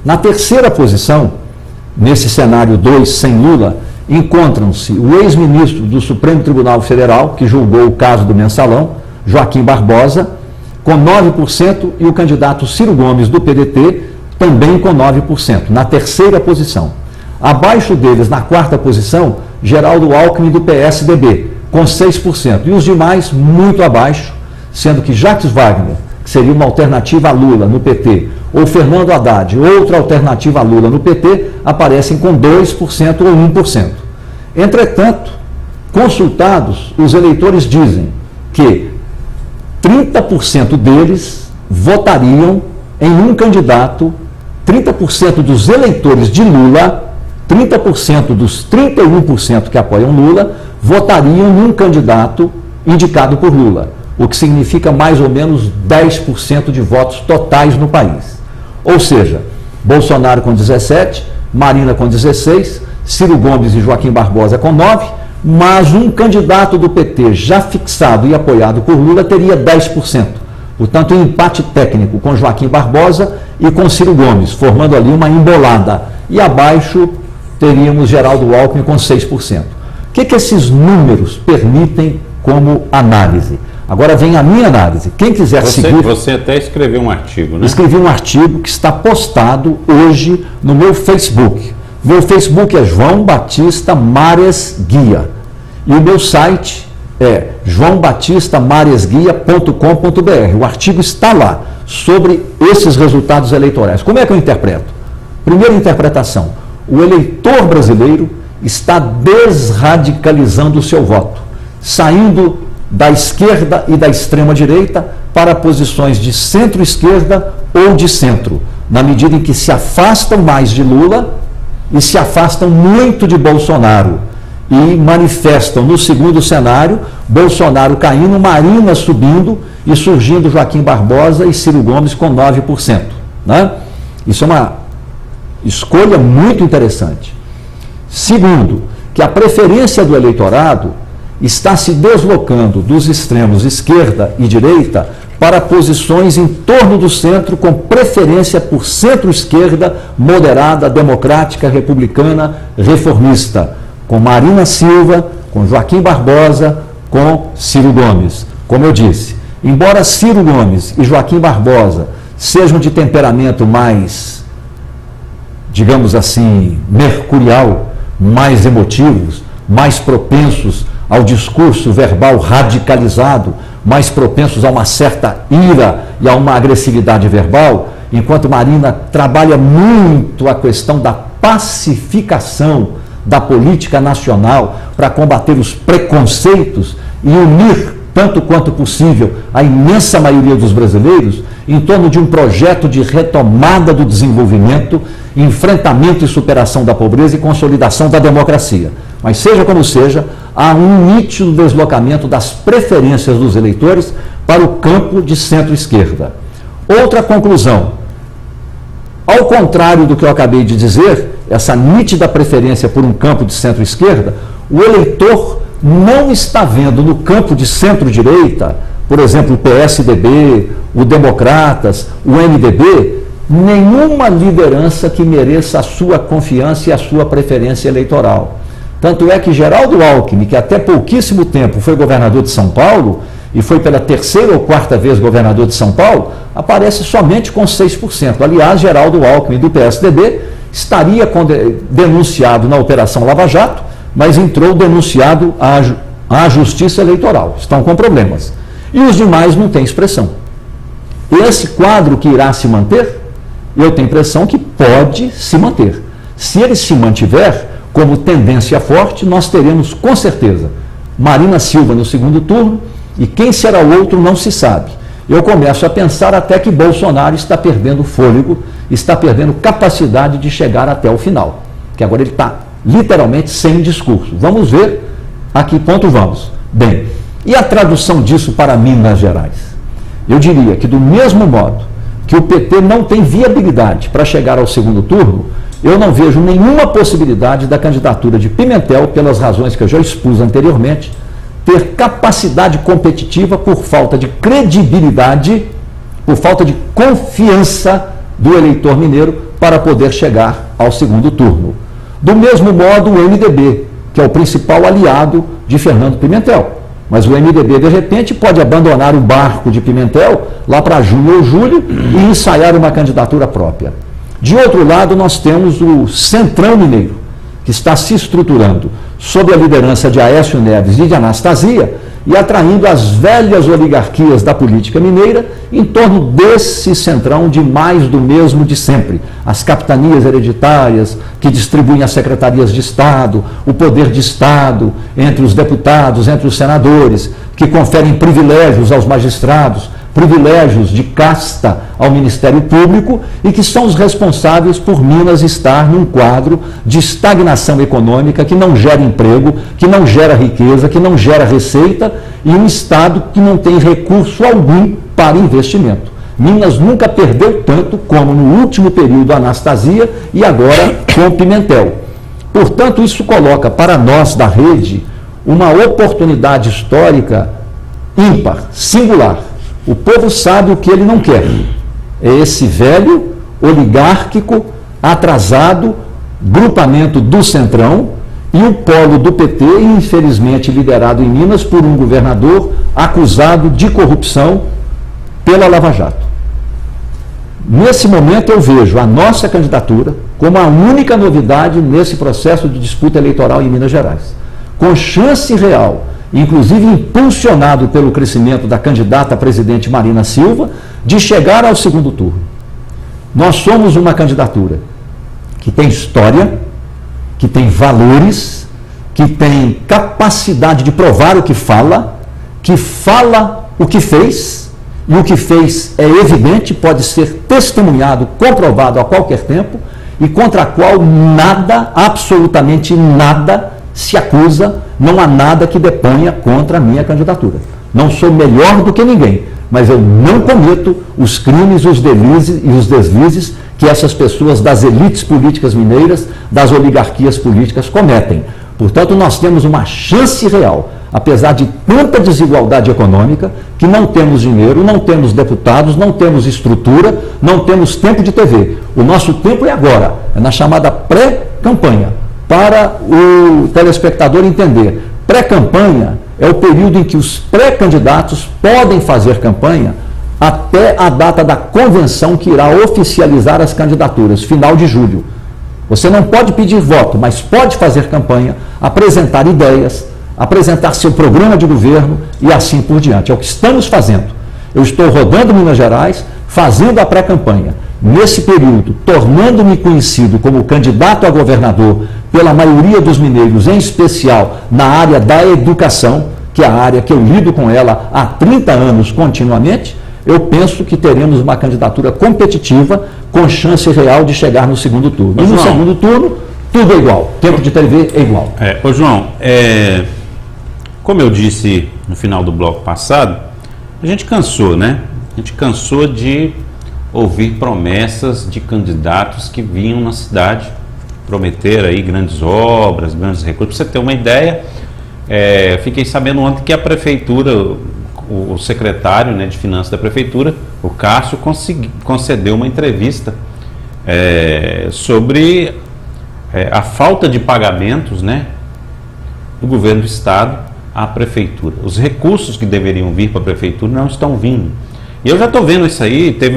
Na terceira posição, nesse cenário 2, sem Lula, encontram-se o ex-ministro do Supremo Tribunal Federal, que julgou o caso do Mensalão, Joaquim Barbosa, com 9%, e o candidato Ciro Gomes, do PDT, também com 9%, na terceira posição. Abaixo deles, na quarta posição, Geraldo Alckmin, do PSDB, com 6%. E os demais, muito abaixo, sendo que Jacques Wagner, que seria uma alternativa a Lula no PT, ou Fernando Haddad, outra alternativa a Lula no PT, aparecem com 2% ou 1%. Entretanto, consultados, os eleitores dizem que 30% deles votariam em um candidato, 30% dos eleitores de Lula, 30% dos 31% que apoiam Lula, votariam num candidato indicado por Lula, o que significa mais ou menos 10% de votos totais no país. Ou seja, Bolsonaro com 17, Marina com 16, Ciro Gomes e Joaquim Barbosa com 9, mas um candidato do PT já fixado e apoiado por Lula teria 10%. Portanto, um empate técnico com Joaquim Barbosa e com Ciro Gomes, formando ali uma embolada. E abaixo teríamos Geraldo Alckmin com 6%. O que esses números permitem como análise? Agora vem a minha análise. Quem quiser seguir... Você até escreveu um artigo, né? Escrevi um artigo que está postado hoje no meu Facebook. Meu Facebook é João Batista Mares Guia. E o meu site é joaobatistamariasguia.com.br. O artigo está lá, sobre esses resultados eleitorais. Como é que eu interpreto? Primeira interpretação, o eleitor brasileiro está desradicalizando o seu voto, saindo da esquerda e da extrema-direita para posições de centro-esquerda ou de centro, na medida em que se afastam mais de Lula e se afastam muito de Bolsonaro. E manifestam no segundo cenário, Bolsonaro caindo, Marina subindo e surgindo Joaquim Barbosa e Ciro Gomes com 9%. Né? Isso é uma escolha muito interessante. Segundo, que a preferência do eleitorado está se deslocando dos extremos esquerda e direita para posições em torno do centro, com preferência por centro-esquerda, moderada, democrática, republicana, reformista, com Marina Silva, com Joaquim Barbosa, com Ciro Gomes. Como eu disse, embora Ciro Gomes e Joaquim Barbosa sejam de temperamento mais, digamos assim, mercurial, mais emotivos, mais propensos ao discurso verbal radicalizado, mais propensos a uma certa ira e a uma agressividade verbal, enquanto Marina trabalha muito a questão da pacificação da política nacional para combater os preconceitos e unir, tanto quanto possível, a imensa maioria dos brasileiros em torno de um projeto de retomada do desenvolvimento, enfrentamento e superação da pobreza e consolidação da democracia. Mas seja como seja, há um nítido deslocamento das preferências dos eleitores para o campo de centro-esquerda. Outra conclusão: ao contrário do que eu acabei de dizer, essa nítida preferência por um campo de centro-esquerda, o eleitor não está vendo no campo de centro-direita, por exemplo, o PSDB, o Democratas, o MDB, nenhuma liderança que mereça a sua confiança e a sua preferência eleitoral. Tanto é que Geraldo Alckmin, que até pouquíssimo tempo foi governador de São Paulo, e foi pela terceira ou quarta vez governador de São Paulo, aparece somente com 6%. Aliás, Geraldo Alckmin, do PSDB, estaria denunciado na Operação Lava Jato, mas entrou denunciado à Justiça Eleitoral. Estão com problemas. E os demais não têm expressão. Esse quadro que irá se manter, eu tenho a impressão que pode se manter. Se ele se mantiver como tendência forte, nós teremos com certeza Marina Silva no segundo turno, e quem será o outro não se sabe. Eu começo a pensar até que Bolsonaro está perdendo fôlego, está perdendo capacidade de chegar até o final, que agora ele está literalmente sem discurso. Vamos ver a que ponto vamos. Bem, e a tradução disso para Minas Gerais? Eu diria que do mesmo modo que o PT não tem viabilidade para chegar ao segundo turno, eu não vejo nenhuma possibilidade da candidatura de Pimentel, pelas razões que eu já expus anteriormente, ter capacidade competitiva por falta de credibilidade, por falta de confiança do eleitor mineiro para poder chegar ao segundo turno. Do mesmo modo, o MDB, que é o principal aliado de Fernando Pimentel. Mas o MDB, de repente, pode abandonar o barco de Pimentel lá para junho ou julho e ensaiar uma candidatura própria. De outro lado, nós temos o Centrão Mineiro, que está se estruturando sob a liderança de Aécio Neves e de Anastasia e atraindo as velhas oligarquias da política mineira em torno desse centrão de mais do mesmo de sempre. As capitanias hereditárias que distribuem as secretarias de Estado, o poder de Estado entre os deputados, entre os senadores, que conferem privilégios aos magistrados, privilégios de casta ao Ministério Público e que são os responsáveis por Minas estar num quadro de estagnação econômica que não gera emprego, que não gera riqueza, que não gera receita e um Estado que não tem recurso algum para investimento. Minas nunca perdeu tanto como no último período Anastasia e agora com Pimentel. Portanto, isso coloca para nós da rede uma oportunidade histórica ímpar, singular. O povo sabe o que ele não quer. É esse velho, oligárquico, atrasado, grupamento do Centrão e o polo do PT, infelizmente liderado em Minas por um governador acusado de corrupção pela Lava Jato. Nesse momento eu vejo a nossa candidatura como a única novidade nesse processo de disputa eleitoral em Minas Gerais, com chance real, inclusive impulsionado pelo crescimento da candidata a presidente Marina Silva, de chegar ao segundo turno. Nós somos uma candidatura que tem história, que tem valores, que tem capacidade de provar o que fala o que fez, e o que fez é evidente, pode ser testemunhado, comprovado a qualquer tempo, e contra a qual nada, absolutamente nada, se acusa, não há nada que deponha contra a minha candidatura. Não sou melhor do que ninguém, mas eu não cometo os crimes, os deslizes e os deslizes que essas pessoas das elites políticas mineiras, das oligarquias políticas cometem. Portanto, nós temos uma chance real, apesar de tanta desigualdade econômica, que não temos dinheiro, não temos deputados, não temos estrutura, não temos tempo de TV. O nosso tempo é agora, é na chamada pré-campanha. Para o telespectador entender, pré-campanha é o período em que os pré-candidatos podem fazer campanha até a data da convenção que irá oficializar as candidaturas, final de julho. Você não pode pedir voto, mas pode fazer campanha, apresentar ideias, apresentar seu programa de governo e assim por diante. É o que estamos fazendo. Eu estou rodando Minas Gerais, fazendo a pré-campanha. Nesse período, tornando-me conhecido como candidato a governador pela maioria dos mineiros, em especial na área da educação, que é a área que eu lido com ela há 30 anos continuamente, eu penso que teremos uma candidatura competitiva com chance real de chegar no segundo turno. E no segundo turno, tudo é igual. Tempo de TV é igual. Ô João, como eu disse no final do bloco passado, a gente cansou, né? A gente cansou de ouvir promessas de candidatos que vinham na cidade prometer aí grandes obras, grandes recursos. Para você ter uma ideia, fiquei sabendo ontem que a prefeitura, o secretário, né, de finanças da prefeitura, o Cássio, concedeu uma entrevista sobre a falta de pagamentos, né, do governo do estado à prefeitura. Os recursos que deveriam vir para a prefeitura não estão vindo. E eu já estou vendo isso aí, teve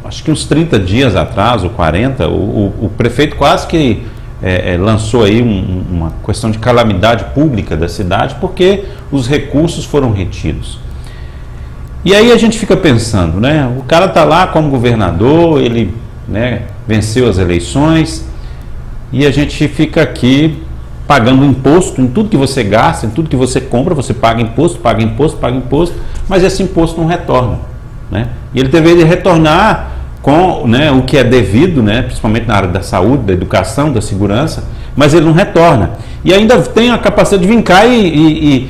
acho que uns 30 dias atrás, ou 40, o prefeito quase que lançou aí uma questão de calamidade pública da cidade, porque os recursos foram retidos. E aí a gente fica pensando, né? O cara está lá como governador, ele, né, venceu as eleições, e a gente fica aqui pagando imposto em tudo que você gasta, em tudo que você compra, você paga imposto, mas esse imposto não retorna, né? E ele deveria retornar com, né, o que é devido, né, principalmente na área da saúde, da educação, da segurança, mas ele não retorna. E ainda tem a capacidade de vir cá e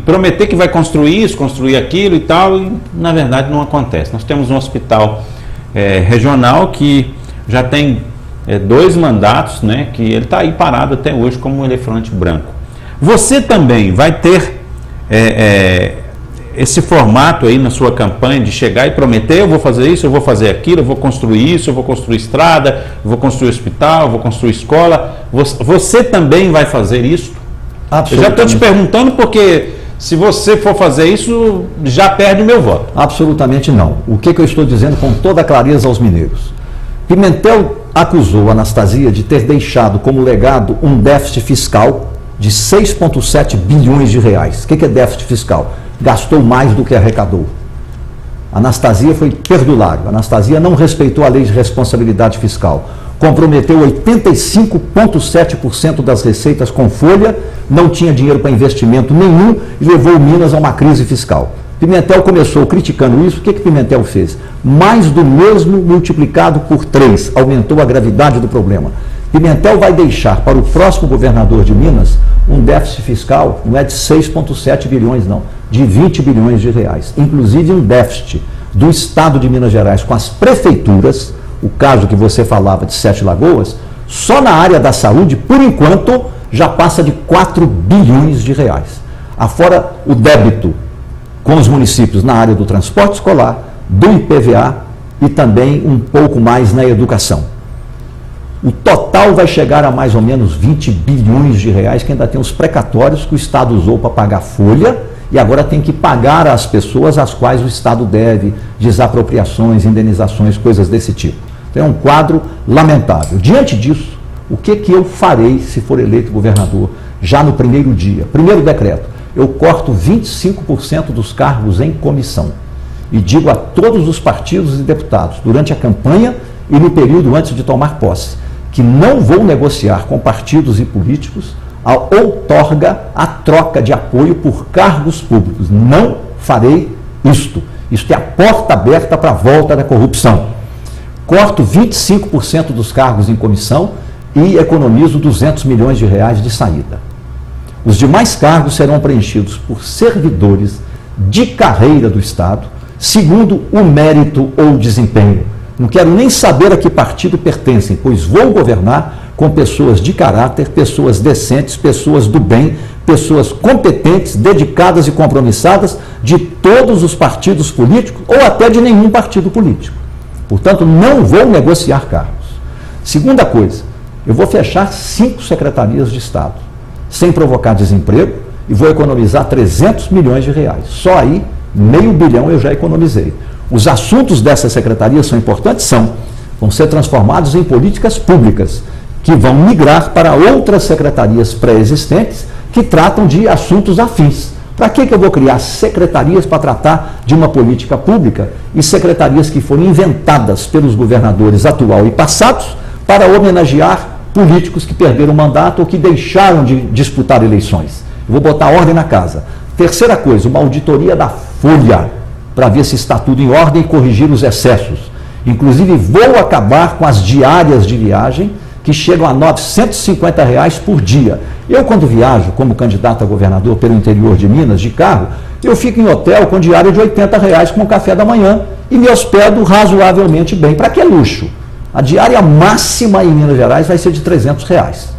prometer que vai construir isso, construir aquilo e tal, e na verdade não acontece. Nós temos um hospital regional que já tem 2 mandatos, né, que ele está aí parado até hoje como um elefante branco. Você também vai ter esse formato aí na sua campanha de chegar e prometer: eu vou fazer isso, eu vou fazer aquilo, eu vou construir isso, eu vou construir estrada, eu vou construir hospital, eu vou construir escola. Você também vai fazer isso? Eu já estou te perguntando porque se você for fazer isso, já perde o meu voto. Absolutamente não. O que eu estou dizendo com toda clareza aos mineiros? Pimentel acusou a Anastasia de ter deixado como legado um déficit fiscal de 6,7 bilhões de reais. O que é déficit fiscal? Gastou mais do que arrecadou. Anastasia foi perdulário. Anastasia não respeitou a lei de responsabilidade fiscal. comprometeu 85,7% das receitas com folha, não tinha dinheiro para investimento nenhum e levou Minas a uma crise fiscal. Pimentel começou criticando isso. O que Pimentel fez? Mais do mesmo multiplicado por 3, aumentou a gravidade do problema. Pimentel vai deixar para o próximo governador de Minas um déficit fiscal, não é de 6,7 bilhões não, de 20 bilhões de reais. Inclusive um déficit do Estado de Minas Gerais com as prefeituras, o caso que você falava de Sete Lagoas, só na área da saúde, por enquanto, já passa de 4 bilhões de reais. Afora o débito com os municípios na área do transporte escolar, do IPVA e também um pouco mais na educação. O total vai chegar a mais ou menos 20 bilhões de reais, que ainda tem os precatórios que o Estado usou para pagar folha e agora tem que pagar às pessoas às quais o Estado deve, desapropriações, indenizações, coisas desse tipo. Então é um quadro lamentável. Diante disso, o que eu farei se for eleito governador já no primeiro dia? Primeiro decreto, eu corto 25% dos cargos em comissão e digo a todos os partidos e deputados, durante a campanha e no período antes de tomar posse, que não vou negociar com partidos e políticos a outorga, a troca de apoio por cargos públicos. Não farei isto. Isto é a porta aberta para a volta da corrupção. Corto 25% dos cargos em comissão e economizo 200 milhões de reais de saída. Os demais cargos serão preenchidos por servidores de carreira do Estado, segundo o mérito ou desempenho. Não quero nem saber a que partido pertencem, pois vou governar com pessoas de caráter, pessoas decentes, pessoas do bem, pessoas competentes, dedicadas e compromissadas de todos os partidos políticos ou até de nenhum partido político. Portanto, não vou negociar cargos. Segunda coisa, eu vou fechar 5 secretarias de Estado, sem provocar desemprego, e vou economizar 300 milhões de reais. Só aí, meio bilhão eu já economizei. Os assuntos dessas secretarias são importantes? Vão ser transformados em políticas públicas, que vão migrar para outras secretarias pré-existentes que tratam de assuntos afins. Para que eu vou criar secretarias para tratar de uma política pública e secretarias que foram inventadas pelos governadores atual e passados para homenagear políticos que perderam o mandato ou que deixaram de disputar eleições? Eu vou botar ordem na casa. Terceira coisa, uma auditoria da Folha, para ver se está tudo em ordem e corrigir os excessos. Inclusive, vou acabar com as diárias de viagem, que chegam a R$ 950 reais por dia. Eu, quando viajo como candidato a governador pelo interior de Minas, de carro, eu fico em hotel com diária de R$ 80 reais com o café da manhã e me hospedo razoavelmente bem. Para que luxo? A diária máxima em Minas Gerais vai ser de R$ 300 reais.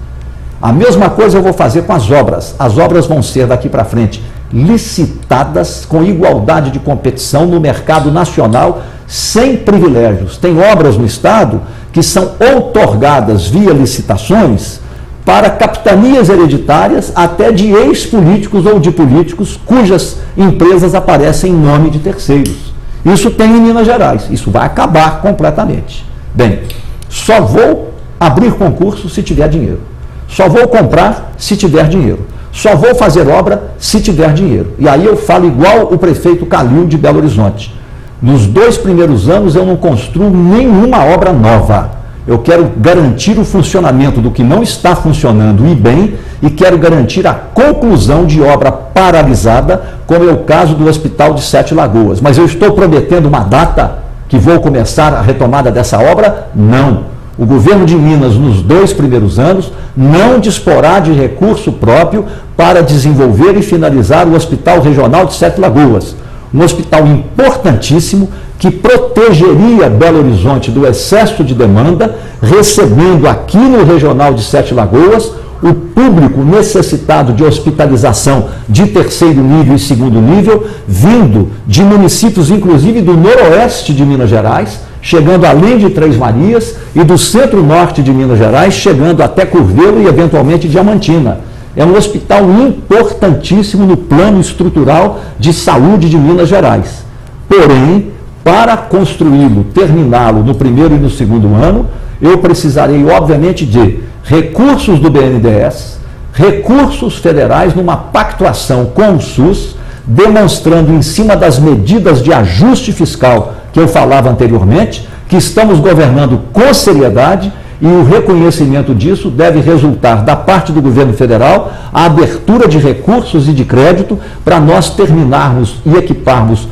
A mesma coisa eu vou fazer com as obras. As obras vão ser daqui para frente licitadas com igualdade de competição no mercado nacional, sem privilégios. Tem obras no Estado que são outorgadas via licitações para capitanias hereditárias, até de ex-políticos ou de políticos cujas empresas aparecem em nome de terceiros. Isso tem em Minas Gerais. Isso vai acabar completamente. Bem, só vou abrir concurso se tiver dinheiro. Só vou comprar se tiver dinheiro. Só vou fazer obra se tiver dinheiro. E aí eu falo igual o prefeito Calil de Belo Horizonte. Nos 2 primeiros anos eu não construo nenhuma obra nova. Eu quero garantir o funcionamento do que não está funcionando e bem, e quero garantir a conclusão de obra paralisada, como é o caso do Hospital de Sete Lagoas. Mas eu estou prometendo uma data que vou começar a retomada dessa obra? Não. O governo de Minas, nos 2 primeiros anos, não disporá de recurso próprio para desenvolver e finalizar o Hospital Regional de Sete Lagoas. Um hospital importantíssimo que protegeria Belo Horizonte do excesso de demanda, recebendo aqui no Regional de Sete Lagoas o público necessitado de hospitalização de 3º nível e 2º nível, vindo de municípios, inclusive do noroeste de Minas Gerais, chegando além de Três Marias, e do centro-norte de Minas Gerais, chegando até Curvelo e eventualmente Diamantina. É um hospital importantíssimo no plano estrutural de saúde de Minas Gerais. Porém, para construí-lo, terminá-lo no primeiro e no 2º ano, eu precisarei, obviamente, de recursos do BNDES, recursos federais numa pactuação com o SUS, demonstrando em cima das medidas de ajuste fiscal que eu falava anteriormente, que estamos governando com seriedade E o reconhecimento disso deve resultar da parte do governo federal a abertura de recursos e de crédito para nós terminarmos e equiparmos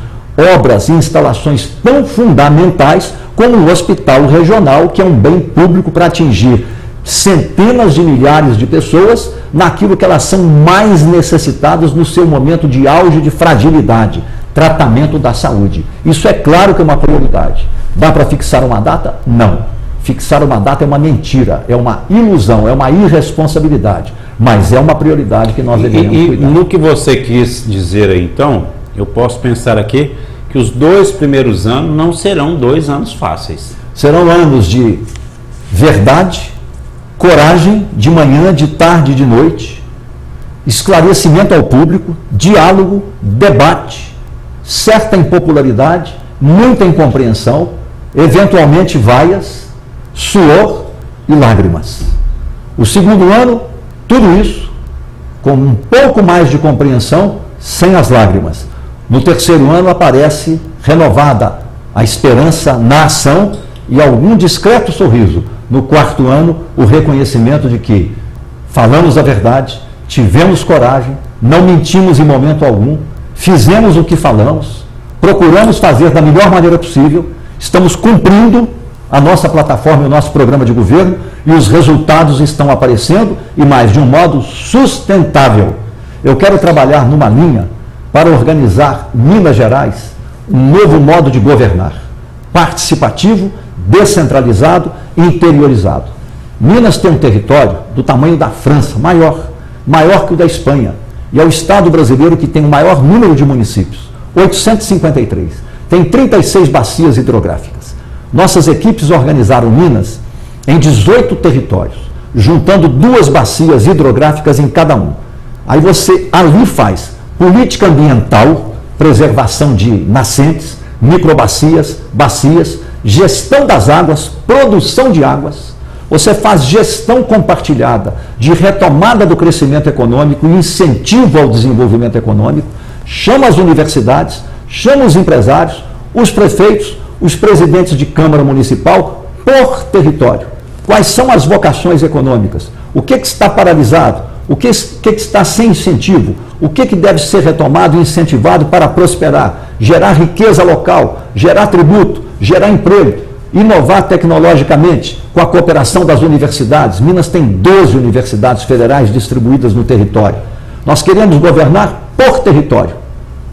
obras e instalações tão fundamentais como o hospital regional, que é um bem público para atingir centenas de milhares de pessoas naquilo que elas são mais necessitadas no seu momento de auge de fragilidade, tratamento da saúde. Isso é claro que é uma prioridade. Dá para fixar uma data? Não. Fixar uma data é uma mentira, é uma ilusão, é uma irresponsabilidade, mas é uma prioridade que nós deveríamos cuidar. E no que você quis dizer aí, então, eu posso pensar aqui que os 2 primeiros anos não serão 2 anos fáceis. Serão anos de verdade, coragem, de manhã, de tarde e de noite, esclarecimento ao público, diálogo, debate, certa impopularidade, muita incompreensão, eventualmente vaias, suor e lágrimas. O segundo ano, tudo isso, com um pouco mais de compreensão, sem as lágrimas. No terceiro ano aparece renovada a esperança na ação e algum discreto sorriso. No quarto ano, o reconhecimento de que falamos a verdade, tivemos coragem, não mentimos em momento algum, fizemos o que falamos, procuramos fazer da melhor maneira possível, estamos cumprindo a nossa plataforma e o nosso programa de governo e os resultados estão aparecendo e mais de um modo sustentável. Eu quero trabalhar numa linha para organizar Minas Gerais, um novo modo de governar, participativo, descentralizado e interiorizado. Minas tem um território do tamanho da França, maior que o da Espanha, e é o estado brasileiro que tem o maior número de municípios, 853. Tem 36 bacias hidrográficas. Nossas equipes organizaram Minas em 18 territórios, juntando 2 bacias hidrográficas em cada um. Aí você ali faz política ambiental, preservação de nascentes, microbacias, bacias, gestão das águas, produção de águas. Você faz gestão compartilhada de retomada do crescimento econômico e incentivo ao desenvolvimento econômico. Chama as universidades, chama os empresários, os prefeitos, os presidentes de Câmara Municipal por território. Quais são as vocações econômicas? O que está paralisado? O que está sem incentivo? O que deve ser retomado e incentivado para prosperar? Gerar riqueza local, gerar tributo, gerar emprego, inovar tecnologicamente com a cooperação das universidades. Minas tem 12 universidades federais distribuídas no território. Nós queremos governar por território.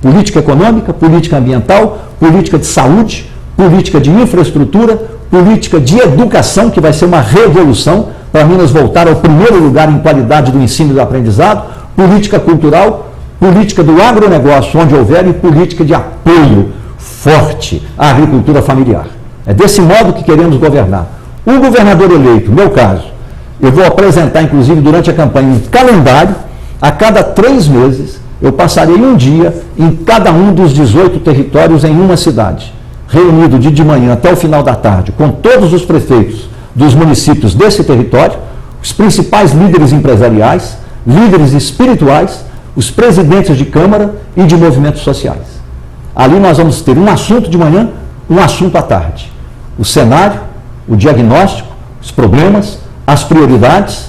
Política econômica, política ambiental, política de saúde, política de infraestrutura, política de educação, que vai ser uma revolução para Minas voltar ao primeiro lugar em qualidade do ensino e do aprendizado, política cultural, política do agronegócio, onde houver, e política de apoio forte à agricultura familiar. É desse modo que queremos governar. O governador eleito, meu caso, eu vou apresentar, inclusive, durante a campanha, um calendário. A cada 3 meses, eu passarei um dia em cada um dos 18 territórios em uma cidade, reunido de manhã até o final da tarde, com todos os prefeitos dos municípios desse território, os principais líderes empresariais, líderes espirituais, os presidentes de Câmara e de movimentos sociais. Ali nós vamos ter um assunto de manhã, um assunto à tarde. O cenário, o diagnóstico, os problemas, as prioridades,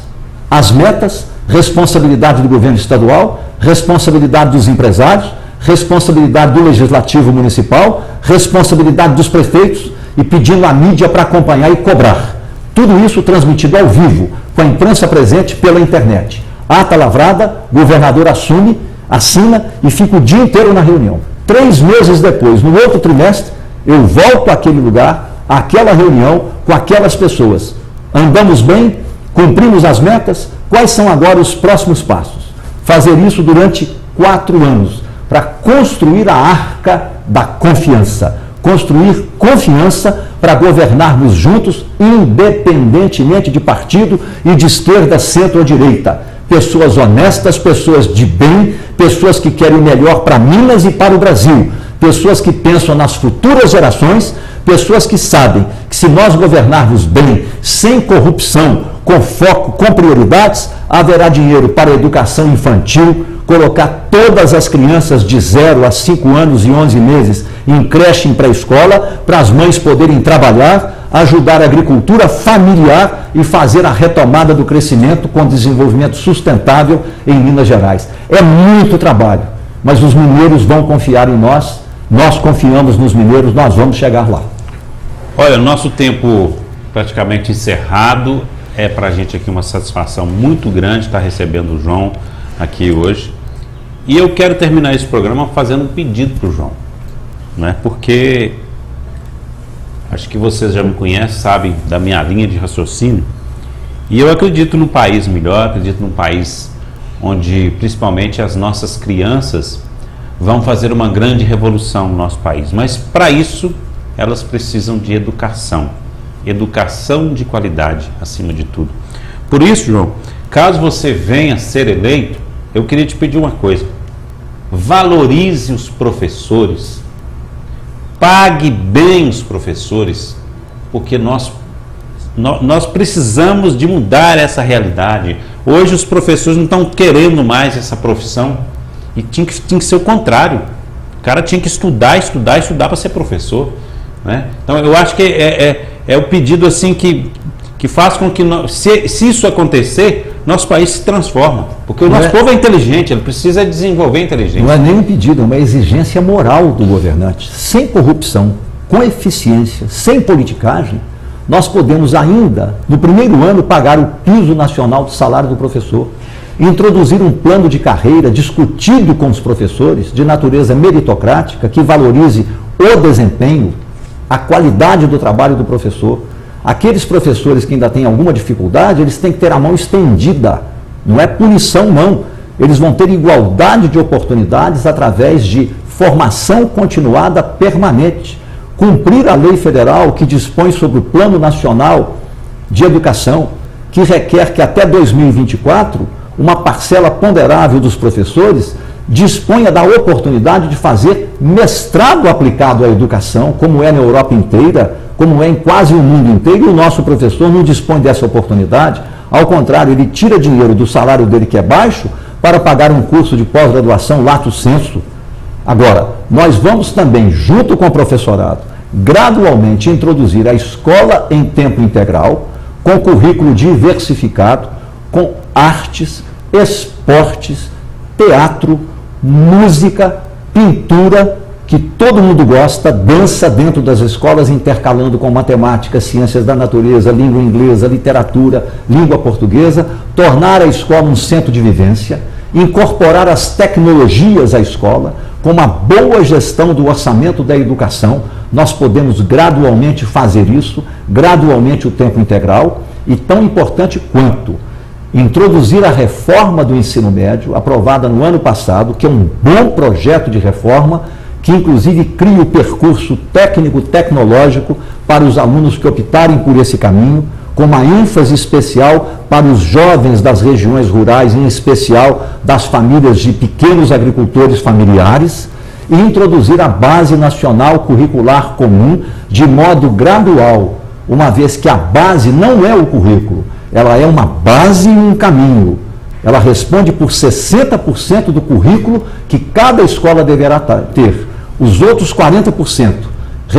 as metas, responsabilidade do governo estadual, responsabilidade dos empresários, responsabilidade do legislativo municipal, responsabilidade dos prefeitos e pedindo à mídia para acompanhar e cobrar. Tudo isso transmitido ao vivo, com a imprensa presente pela internet. Ata lavrada, governador assume, assina e fica o dia inteiro na reunião. 3 meses depois, no outro trimestre, eu volto àquele lugar, àquela reunião, com aquelas pessoas. Andamos bem? Cumprimos as metas? Quais são agora os próximos passos? Fazer isso durante 4 anos, para construir a arca da confiança. Construir confiança para governarmos juntos, independentemente de partido e de esquerda, centro ou direita. Pessoas honestas, pessoas de bem, pessoas que querem o melhor para Minas e para o Brasil. Pessoas que pensam nas futuras gerações, pessoas que sabem que se nós governarmos bem, sem corrupção, com foco, com prioridades, haverá dinheiro para a educação infantil, colocar todas as crianças de 0 a 5 anos e 11 meses em creche, em pré-escola, para as mães poderem trabalhar, ajudar a agricultura familiar e fazer a retomada do crescimento com desenvolvimento sustentável em Minas Gerais. É muito trabalho, mas os mineiros vão confiar em nós, nós confiamos nos mineiros, nós vamos chegar lá. Olha, nosso tempo praticamente encerrado. É para a gente aqui uma satisfação muito grande estar recebendo o João aqui hoje. E eu quero terminar esse programa fazendo um pedido para o João, né? Porque acho que vocês já me conhecem, sabem da minha linha de raciocínio. E eu acredito num país melhor, acredito num país onde principalmente as nossas crianças vão fazer uma grande revolução no nosso país. Mas para isso elas precisam de educação. Educação de qualidade, acima de tudo. Por isso, João, caso você venha a ser eleito, eu queria te pedir uma coisa. Valorize os professores. Pague bem os professores, porque nós precisamos de mudar essa realidade. Hoje os professores não estão querendo mais essa profissão. E tinha que ser o contrário. O cara tinha que estudar para ser professor, né? Então eu acho que é o pedido assim que faz com que, se isso acontecer, nosso país se transforma. Porque o nosso povo é inteligente, ele precisa desenvolver inteligência. Não é nem um pedido, é uma exigência moral do governante. Sem corrupção, com eficiência, sem politicagem, nós podemos ainda, no primeiro ano, pagar o piso nacional do salário do professor, introduzir um plano de carreira discutido com os professores, de natureza meritocrática, que valorize o desempenho, a qualidade do trabalho do professor. Aqueles professores que ainda têm alguma dificuldade, eles têm que ter a mão estendida. Não é punição, não. Eles vão ter igualdade de oportunidades através de formação continuada permanente. Cumprir a lei federal que dispõe sobre o Plano Nacional de Educação, que requer que até 2024, uma parcela ponderável dos professores disponha da oportunidade de fazer mestrado aplicado à educação, como é na Europa inteira, como é em quase o mundo inteiro, e o nosso professor não dispõe dessa oportunidade. Ao contrário, ele tira dinheiro do salário dele, que é baixo, para pagar um curso de pós-graduação lato sensu. Agora, nós vamos também, junto com o professorado, gradualmente introduzir a escola em tempo integral, com currículo diversificado, com artes, esportes, teatro, música, pintura, que todo mundo gosta, dança dentro das escolas, intercalando com matemática, ciências da natureza, língua inglesa, literatura, língua portuguesa, tornar a escola um centro de vivência, incorporar as tecnologias à escola, com uma boa gestão do orçamento da educação, nós podemos gradualmente fazer isso, gradualmente o tempo integral, e tão importante quanto introduzir a reforma do ensino médio, aprovada no ano passado, que é um bom projeto de reforma, que inclusive cria o percurso técnico-tecnológico para os alunos que optarem por esse caminho, com uma ênfase especial para os jovens das regiões rurais, em especial das famílias de pequenos agricultores familiares, e introduzir a Base Nacional Curricular Comum de modo gradual, uma vez que a base não é o currículo, ela é uma base e um caminho. Ela responde por 60% do currículo que cada escola deverá ter. Os outros 40%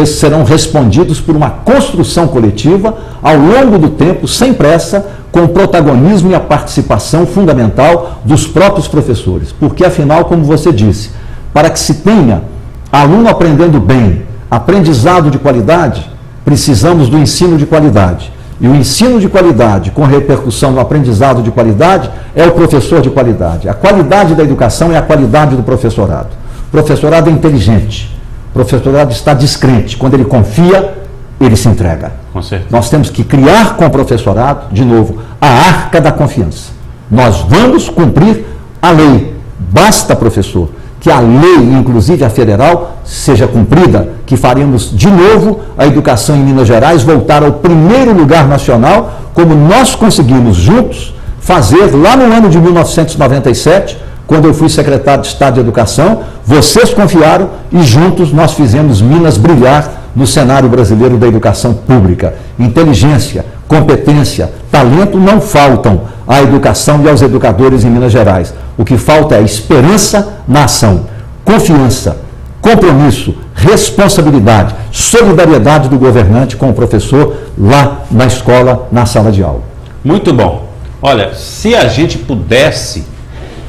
serão respondidos por uma construção coletiva ao longo do tempo, sem pressa, com o protagonismo e a participação fundamental dos próprios professores. Porque, afinal, como você disse, para que se tenha aluno aprendendo bem, aprendizado de qualidade, precisamos do ensino de qualidade. E o ensino de qualidade, com repercussão no aprendizado de qualidade, é o professor de qualidade. A qualidade da educação é a qualidade do professorado. O professorado é inteligente. O professorado está descrente. Quando ele confia, ele se entrega. Com certeza. Nós temos que criar com o professorado, de novo, a arca da confiança. Nós vamos cumprir a lei. Basta, professor, que a lei, inclusive a federal, seja cumprida, que faremos de novo a educação em Minas Gerais voltar ao primeiro lugar nacional, como nós conseguimos juntos fazer lá no ano de 1997, quando eu fui secretário de Estado de Educação. Vocês confiaram e juntos nós fizemos Minas brilhar no cenário brasileiro da educação pública. Inteligência, competência, talento não faltam à educação e aos educadores em Minas Gerais. O que falta é esperança na ação, confiança, compromisso, responsabilidade, solidariedade do governante com o professor lá na escola, na sala de aula. Muito bom. Olha, se a gente pudesse,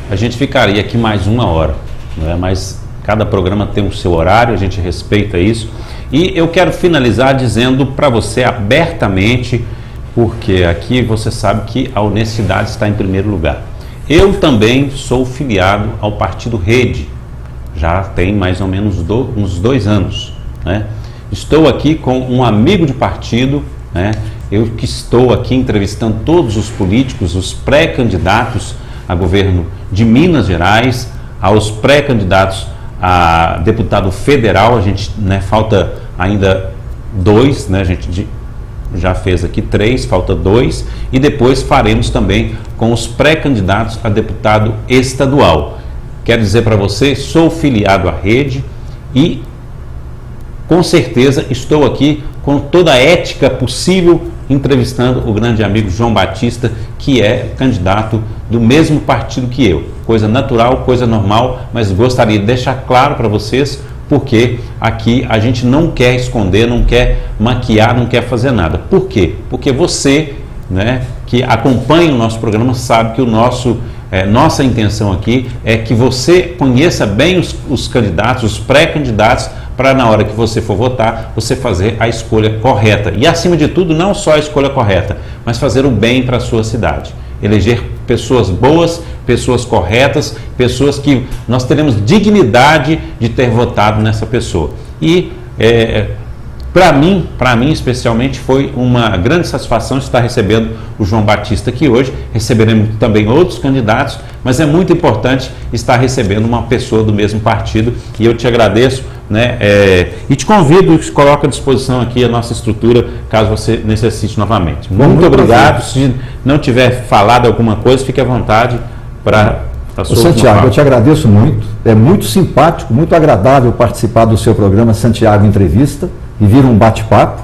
a gente ficaria aqui mais 1 hora, né? Mas cada programa tem o seu horário, a gente respeita isso. E eu quero finalizar dizendo para você abertamente, porque aqui você sabe que a honestidade está em primeiro lugar. Eu também sou filiado ao Partido Rede, já tem mais ou menos uns 2 anos, né? Estou aqui com um amigo de partido, né? Eu que estou aqui entrevistando todos os políticos, os pré-candidatos a governo de Minas Gerais, aos pré-candidatos a deputado federal. A gente, né, falta ainda 2, né? A gente já fez aqui 3, falta 2, e depois faremos também com os pré-candidatos a deputado estadual. Quero dizer para você, sou filiado à rede e com certeza estou aqui com toda a ética possível, entrevistando o grande amigo João Batista, que é candidato do mesmo partido que eu. Coisa natural, coisa normal, mas gostaria de deixar claro para vocês, porque aqui a gente não quer esconder, não quer maquiar, não quer fazer nada. Por quê? Porque você, né, que acompanha o nosso programa sabe que nossa intenção aqui é que você conheça bem os candidatos, os pré-candidatos, para na hora que você for votar, você fazer a escolha correta. E acima de tudo, não só a escolha correta, mas fazer o bem para a sua cidade. Eleger pessoas boas, pessoas corretas, pessoas que nós teremos dignidade de ter votado nessa pessoa. E para mim especialmente, foi uma grande satisfação estar recebendo o João Batista aqui hoje. Receberemos também outros candidatos, mas é muito importante estar recebendo uma pessoa do mesmo partido, e eu te agradeço, né? E te convido e te coloco à disposição aqui a nossa estrutura, caso você necessite novamente. Muito obrigado. Se não tiver falado alguma coisa, fique à vontade para a sua Santiago, eu te agradeço muito. É muito simpático, muito agradável participar do seu programa Santiago Entrevista e vir um bate-papo.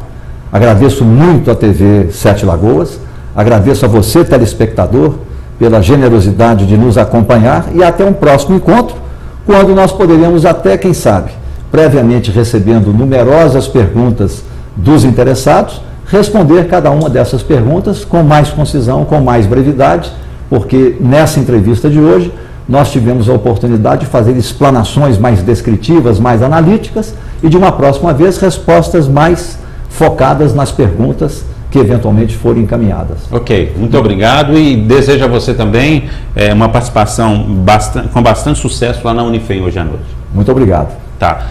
Agradeço muito à TV Sete Lagoas, agradeço a você, telespectador, pela generosidade de nos acompanhar, e até um próximo encontro, quando nós poderemos até, quem sabe, previamente recebendo numerosas perguntas dos interessados, responder cada uma dessas perguntas com mais concisão, com mais brevidade, porque nessa entrevista de hoje nós tivemos a oportunidade de fazer explanações mais descritivas, mais analíticas, e de uma próxima vez respostas mais focadas nas perguntas que eventualmente forem encaminhadas. Ok, muito obrigado, e desejo a você também uma participação com bastante sucesso lá na Unifem hoje à noite. Muito obrigado. Tá.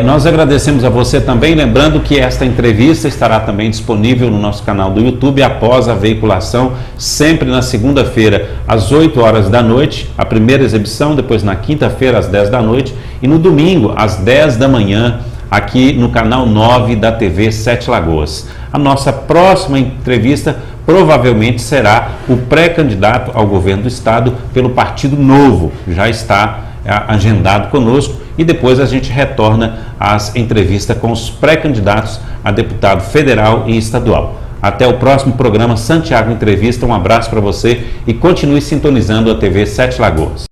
Nós agradecemos a você também, lembrando que esta entrevista estará também disponível no nosso canal do YouTube após a veiculação, sempre na segunda-feira às 8 horas da noite, a primeira exibição, depois na quinta-feira às 10 da noite e no domingo às 10 da manhã, aqui no canal 9 da TV Sete Lagoas. A nossa próxima entrevista provavelmente será o pré-candidato ao governo do estado pelo Partido Novo, já está agendado conosco, e depois a gente retorna às entrevistas com os pré-candidatos a deputado federal e estadual. Até o próximo programa Santiago Entrevista, um abraço para você e continue sintonizando a TV Sete Lagoas.